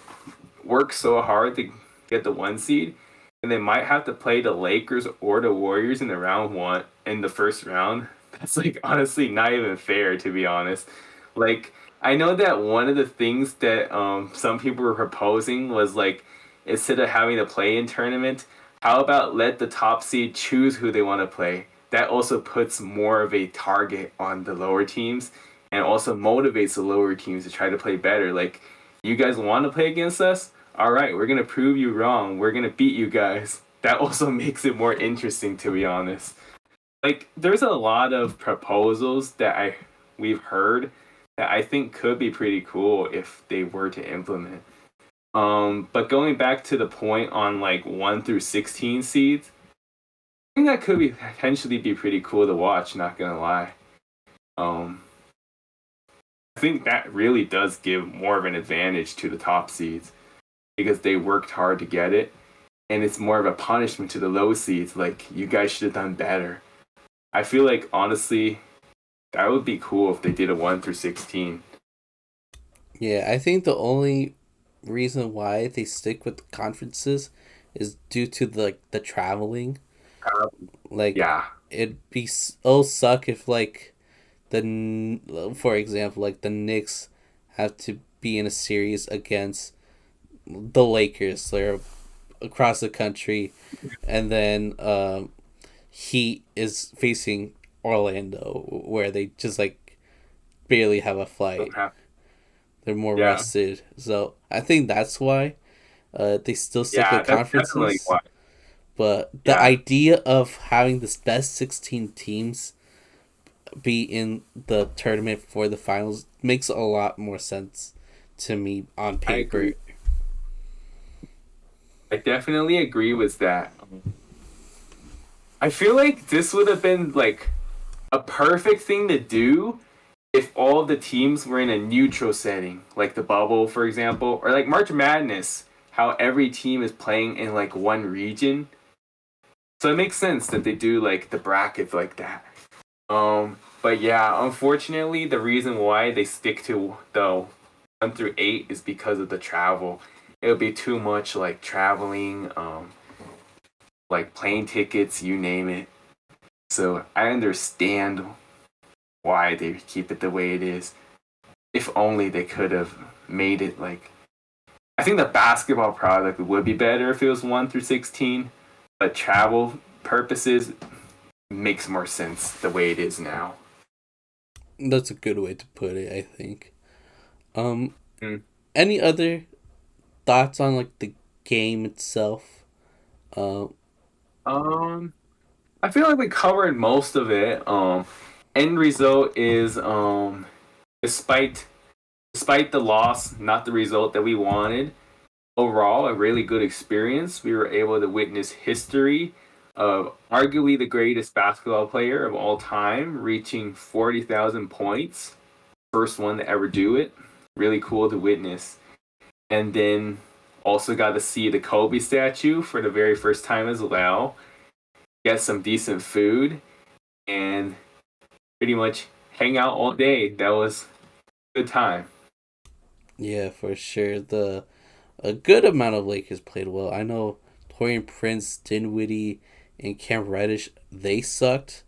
B: work so hard to get the 1 seed, and they might have to play the Lakers or the Warriors in the first round. That's like honestly not even fair, to be honest. Like I know that one of the things that some people were proposing was like instead of having a play-in tournament, how about let the top seed choose who they want to play? That also puts more of a target on the lower teams and also motivates the lower teams to try to play better. Like, you guys want to play against us? All right, we're going to prove you wrong. We're going to beat you guys. That also makes it more interesting, to be honest. Like, there's a lot of proposals that we've heard that I think could be pretty cool if they were to implement. But going back to the point on like 1 through 16 seeds, I think that could potentially be pretty cool to watch, not gonna lie. I think that really does give more of an advantage to the top seeds because they worked hard to get it, and it's more of a punishment to the low seeds. Like, you guys should have done better. I feel like honestly that would be cool if they did a 1 through 16.
A: Yeah, I think the only reason why they stick with the conferences is due to the traveling. Like,
B: Yeah,
A: it'd be so suck if like for example, like the Knicks have to be in a series against the Lakers. They're across the country, and then Heat is facing Orlando, where they just like barely have a
B: don't
A: flight.
B: have.
A: They're more
B: Yeah,
A: rested, so I think that's why they still stick
B: yeah,
A: with
B: that's definitely
A: conferences.
B: why.
A: But the
B: Yeah,
A: idea of having this best 16 teams be in the tournament for the finals makes a lot more sense to me on
B: I
A: paper.
B: agree. I definitely agree with that. I feel like this would have been like a perfect thing to do if all of the teams were in a neutral setting, like the bubble, for example, or like March Madness, how every team is playing in like one region. So it makes sense that they do like the brackets like that. But yeah, unfortunately, the reason why they stick to the 1 through 8 is because of the travel. It would be too much like traveling, like plane tickets, you name it. So I understand why they keep it the way it is. If only they could have made it like. I think the basketball product would be better if it was 1 through 16, but travel purposes makes more sense the way it is now.
A: That's a good way to put it, I think. Um,
B: Mm.
A: any other thoughts on like the game itself? Um,
B: Um, I feel like we covered most of it. End result is despite despite the loss, not the result that we wanted. Overall, a really good experience. We were able to witness history of arguably the greatest basketball player of all time, reaching 40,000 points. First one to ever do it. Really cool to witness. And then also got to see the Kobe statue for the very first time as well. Get some decent food and pretty much hang out all day. That was a good time.
A: yeah, for sure. The A good amount of Lakers played well. I know Torian Prince, Dinwiddie, and Cam Reddish they sucked,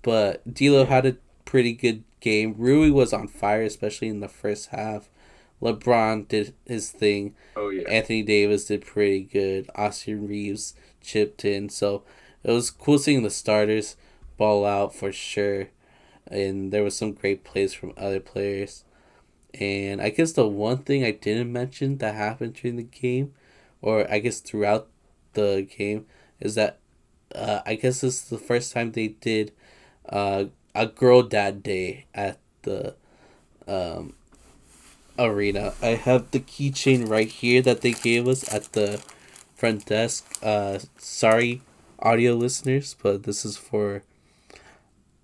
A: but D'Lo
B: Yeah.
A: had a pretty good game. Rui was on fire, especially in the first half. LeBron did his thing.
B: Oh yeah.
A: Anthony Davis did pretty good. Austin Reeves chipped in. So it was cool seeing the starters ball out for sure. And there was some great plays from other players. And I guess the one thing I didn't mention that happened during the game, or I guess throughout the game, is that I guess this is the first time they did a girl dad day at the um, arena. I have the keychain right here that they gave us at the front desk. Sorry, audio listeners, but this is for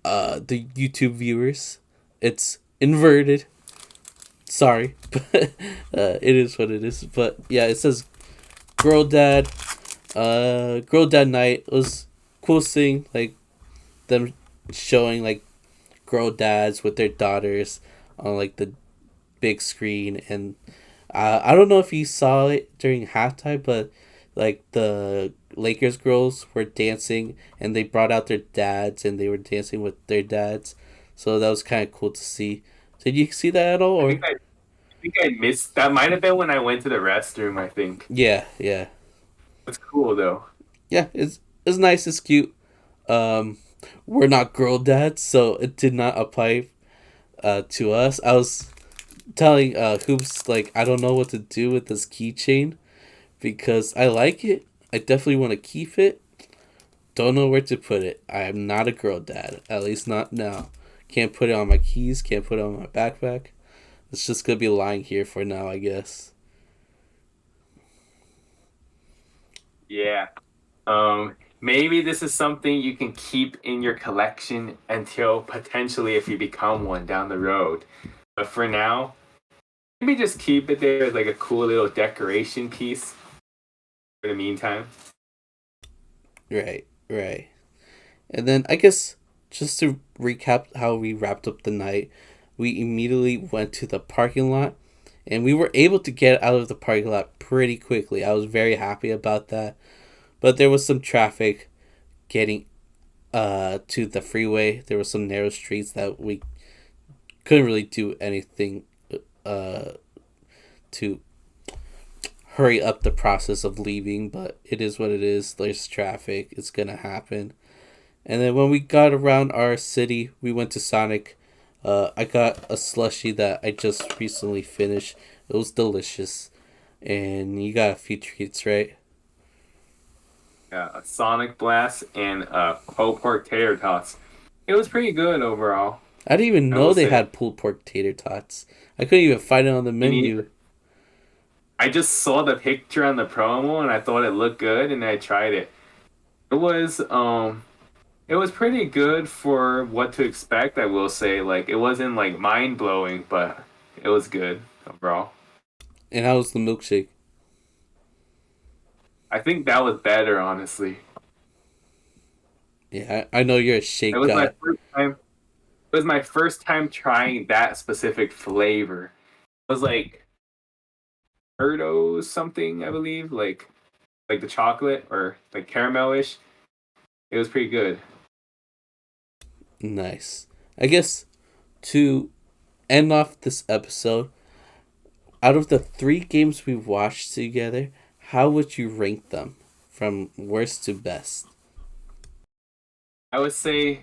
A: the YouTube viewers. It's inverted. Sorry, but it is what it is. But yeah, it says girl dad. Girl dad night was cool seeing like them showing like girl dads with their daughters on like the big screen, and I don't know if you saw it during halftime, but like the Lakers girls were dancing and they brought out their dads and they were dancing with their dads, so that was kind of cool to see. Did you see that at all?
B: I
A: Or
B: think I, I think I missed that. Might have been when I went to the restroom. I think
A: yeah, yeah,
B: that's cool though.
A: yeah. It's nice. It's cute. Um, we're not girl dads, so it did not apply to us. I was telling Hoops like I don't know what to do with this keychain because I like it. I definitely want to keep it. Don't know where to put it. I am not a girl dad, at least not now. Can't put it on my keys. Can't put it on my backpack. It's just gonna be lying here for now, I guess.
B: Yeah. Maybe this is something you can keep in your collection until potentially if you become one down the road. But for now, maybe just keep it there as like a cool little decoration piece for the meantime.
A: Right, right. And then I guess just to recap how we wrapped up the night, we immediately went to the parking lot, and we were able to get out of the parking lot pretty quickly. I was very happy about that, but there was some traffic getting to the freeway. There were some narrow streets that we couldn't really do anything uh to hurry up the process of leaving, but it is what it is. There's traffic. It's gonna happen. And then when we got around our city, we went to Sonic. I got a slushie that I just recently finished. It was delicious. And you got a few treats, right?
B: A Sonic Blast and pulled pork tater tots. It was pretty good overall.
A: I didn't even
B: I
A: know
B: will
A: they
B: say.
A: had pulled pork tater tots. I couldn't even find it on the
B: Me
A: menu.
B: neither. I just saw the picture on the promo and I thought it looked good and I tried it. It was it was pretty good for what to expect, I will say. Like it wasn't like mind blowing, but it was good overall.
A: And how was the milkshake?
B: I think that was better, honestly.
A: Yeah, I know you're a
B: It
A: shake
B: was my
A: guy.
B: first time. It was my first time trying that specific flavor. It was like Erdo something, I believe, like the chocolate or like caramelish. It was pretty good.
A: Nice. I guess to end off this episode, out of the three games we watched together, how would you rank them from worst to best?
B: I would say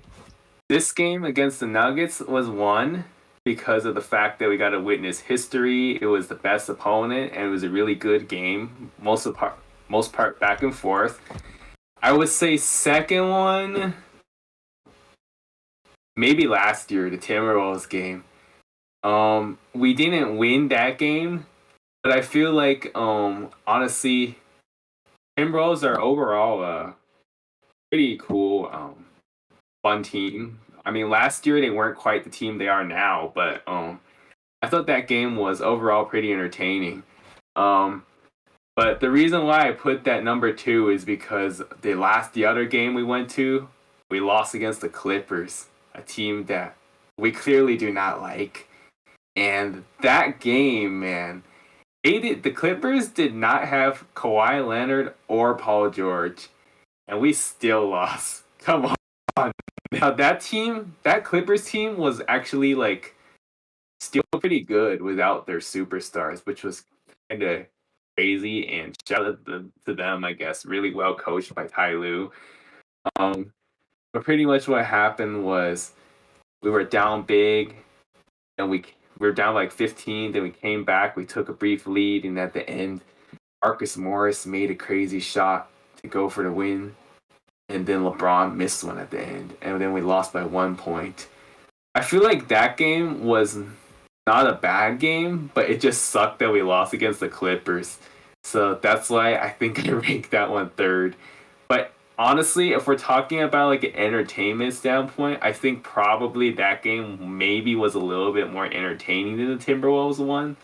B: this game against the Nuggets was one because of the fact that we got to witness history. It was the best opponent, and it was a really good game. Most part back and forth. I would say second one, maybe last year, the Timberwolves game. We didn't win that game, but I feel like honestly, Timberwolves are overall a pretty cool fun team. I mean, last year they weren't quite the team they are now, but I thought that game was overall pretty entertaining. Um, but the reason why I put that number two is because the other game we went to, we lost against the Clippers, a team that we clearly do not like. And that game, man, the Clippers did not have Kawhi Leonard or Paul George, and we still lost. Come on. Now that Clippers team was actually like still pretty good without their superstars, which was kind of crazy. And shout out to them, I guess. Really well coached by Ty Lue. Um, but pretty much what happened was we were down big, and we were down like 15. Then we came back. We took a brief lead, and at the end, Marcus Morris made a crazy shot to go for the win. And then LeBron missed one at the end, and then we lost by 1 point. I feel like that game was not a bad game, but it just sucked that we lost against the Clippers. So that's why I think I ranked that one third. But honestly, if we're talking about like an entertainment standpoint, I think probably that game maybe was a little bit more entertaining than the Timberwolves one.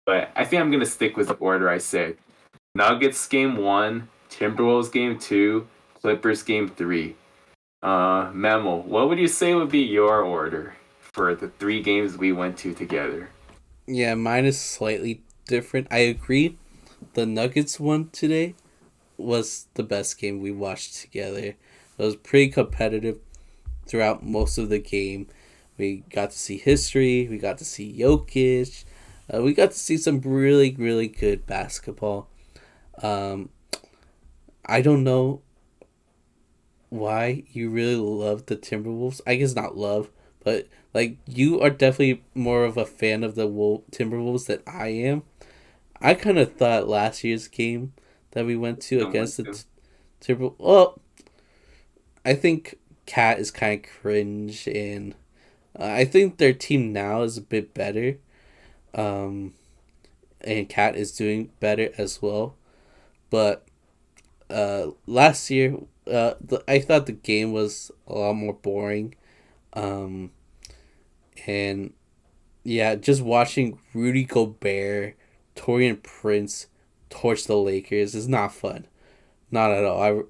B: But I think I'm gonna stick with the order I said. Nuggets game one, Timberwolves game two, Clippers game three. Memo, what would you say would be your order for the three games we went to together?
A: Yeah, mine is slightly different. I agree. The Nuggets one today was the best game we watched together. It was pretty competitive throughout most of the game. We got to see history. We got to see Jokic. We got to see some really, really good basketball. Um, I don't know why you really love the Timberwolves. I guess not love, but like you are definitely more of a fan of the Timberwolves than I am. I kind of thought last year's game that we went to
B: I went
A: against the
B: to.
A: Timberwolves. Well, I think Cat is kind of cringe, and I think their team now is a bit better. Um, and Cat is doing better as well. But last year, I thought the game was a lot more boring. Um, and yeah, just watching Rudy Gobert, Torian Prince torch the Lakers is not fun. Not at all.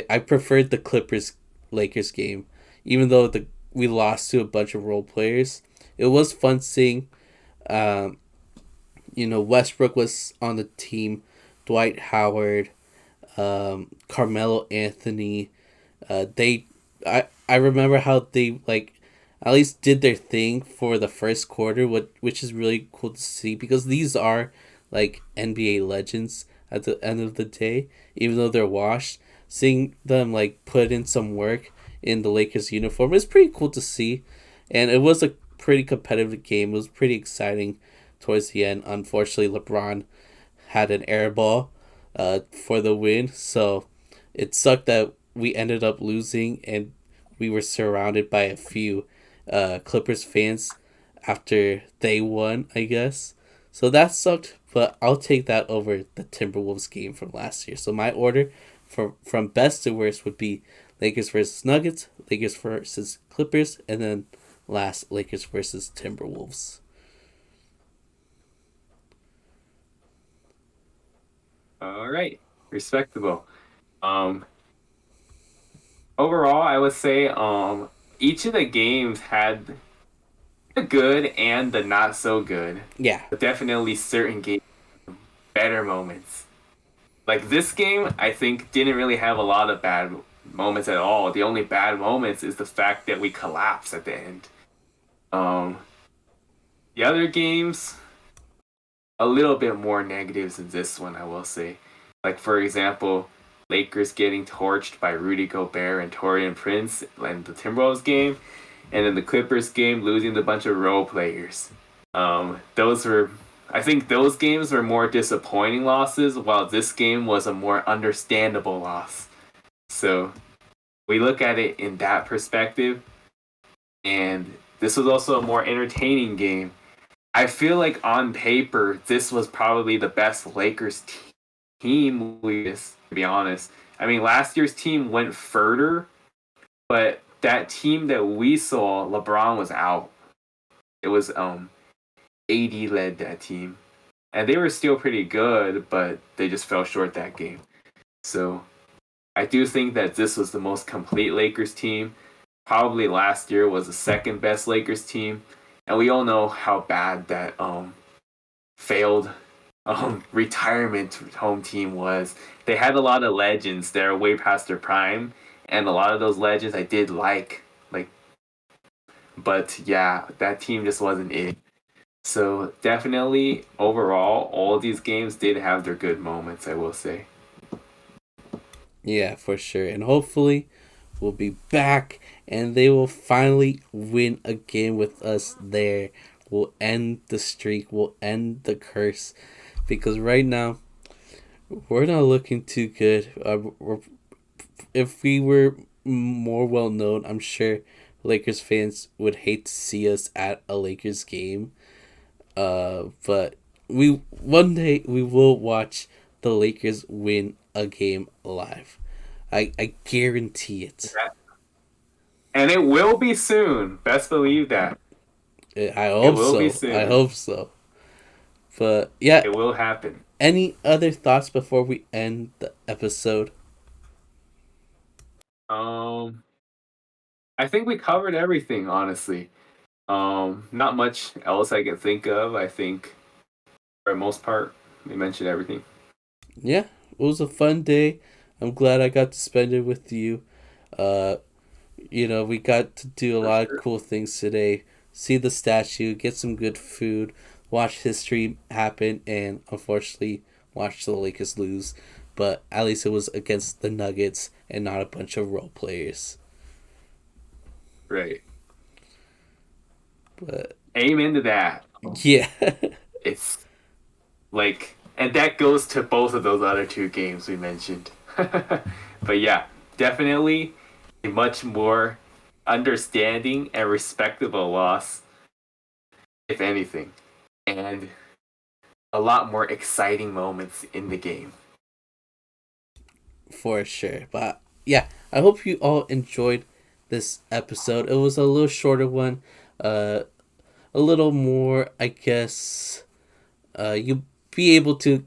A: I preferred the Clippers Lakers game. even though we lost to a bunch of role players. It was fun seeing, um, Westbrook was on the team, Dwight Howard, Carmelo Anthony. I remember how they like at least did their thing for the first quarter, which is really cool to see because these are like NBA legends at the end of the day, even though they're washed. Seeing them like put in some work in the Lakers uniform is pretty cool to see, and it was a pretty competitive game. It was pretty exciting towards the end. Unfortunately, LeBron had an air ball for the win, so it sucked that we ended up losing and we were surrounded by a few Clippers fans after they won, I guess. So that sucked, but I'll take that over the Timberwolves game from last year. So my order from best to worst would be Lakers versus Nuggets, Lakers versus Clippers, and then last Lakers versus Timberwolves.
B: All right, respectable. Um, Overall, I would say each of the games had the good and the not so good,
A: Yeah.
B: but definitely certain games better moments. Like this game, I think didn't really have a lot of bad moments at all. The only bad moments is the fact that we collapse at the end. Um, the other games, a little bit more negatives than this one, I will say. Like for example, Lakers getting torched by Rudy Gobert and Torian Prince in the Timberwolves game, and then the Clippers game losing to a bunch of role players. Those were, I think, those games were more disappointing losses, while this game was a more understandable loss. So we look at it in that perspective, and this was also a more entertaining game. I feel like on paper, this was probably the best Lakers team, to be honest. I mean, last year's team went further, but that team that we saw, LeBron was out. It was AD led that team, and they were still pretty good, but they just fell short that game. So I do think that this was the most complete Lakers team. Probably last year was the second best Lakers team, and we all know how bad that failed retirement home team was. They had a lot of legends that are way past their prime, and a lot of those legends I did like, but yeah, that team just wasn't it. So definitely overall, all of these games did have their good moments, I will say.
A: Yeah, for sure. And hopefully we'll be back and they will finally win a game with us there. We'll end the streak, we'll end the curse. Because right now, we're not looking too good. If we were more well known, I'm sure Lakers fans would hate to see us at a Lakers game. But we one day we will watch the Lakers win a game live. I guarantee it.
B: And it will be soon. Best believe that.
A: I
B: It
A: hope
B: will be
A: so. I
B: soon.
A: hope so. But yeah,
B: It will happen.
A: any other thoughts before we end the episode?
B: Um, I think we covered everything, honestly. Not much else I can think of. I think for the most part, we mentioned everything.
A: Yeah, it was a fun day. I'm glad I got to spend it with you. Uh, we got to do a
B: For
A: lot of
B: sure.
A: cool things today. See the statue, get some good food, watch history happen, and unfortunately, watch the Lakers lose. But at least it was against the Nuggets and not a bunch of role players.
B: Right.
A: But
B: Amen to that.
A: yeah,
B: It's like, and that goes to both of those other two games we mentioned. But yeah, definitely a much more understanding and respectable loss, if anything, and a lot more exciting moments in the game.
A: for sure. But yeah, I hope you all enjoyed this episode. It was a little shorter one, uh, a little more, I guess. You'll be able to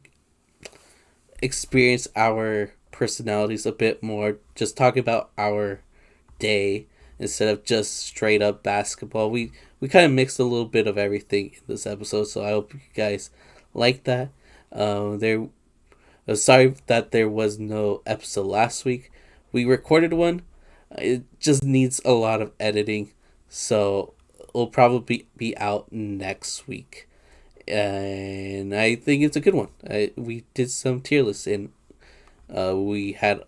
A: experience our personalities a bit more. Just talk about our day instead of just straight up basketball. We kind of mixed a little bit of everything in this episode, so I hope you guys like that. There Sorry that there was no episode last week. We recorded one. It just needs a lot of editing, so it'll probably be out next week. And I think it's a good one. We did some tier lists, and we had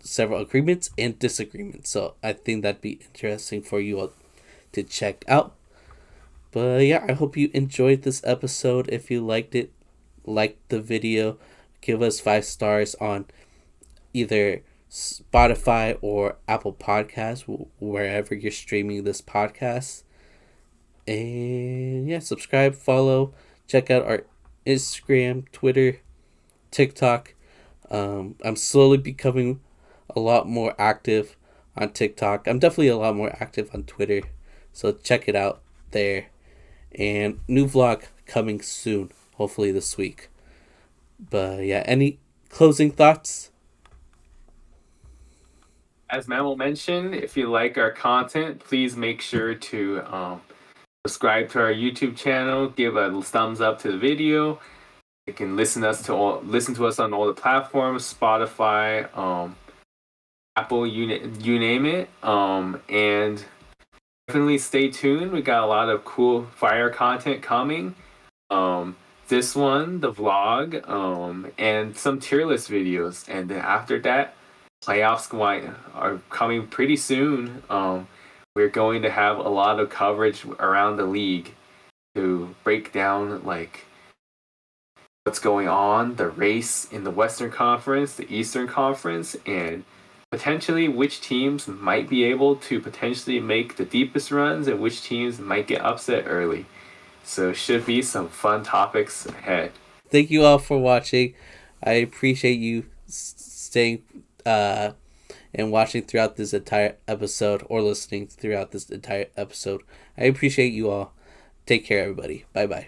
A: several agreements and disagreements. So I think that'd be interesting for you all to check out. But yeah, I hope you enjoyed this episode. If you liked it, like the video, give us 5 stars on either Spotify or Apple Podcasts, wherever you're streaming this podcast. And yeah, subscribe, follow, check out our Instagram, Twitter, TikTok. I'm slowly becoming a lot more active on TikTok. I'm definitely a lot more active on Twitter, so check it out there. And new vlog coming soon, hopefully this week. But yeah, any closing thoughts?
B: As Memo mentioned, if you like our content, please make sure to subscribe to our YouTube channel, give a thumbs up to the video. You can listen to us on all the platforms, Spotify, Apple, you name it. And definitely stay tuned. We got a lot of cool fire content coming. This one, the vlog, and some tier list videos. And then after that, playoffs are coming pretty soon. We're going to have a lot of coverage around the league to break down like what's going on, the race in the Western Conference, the Eastern Conference, and potentially which teams might be able to potentially make the deepest runs and which teams might get upset early. So should be some fun topics ahead.
A: Thank you all for watching. I appreciate you staying and watching throughout this entire episode, or listening throughout this entire episode. I appreciate you all. Take care, everybody. Bye bye.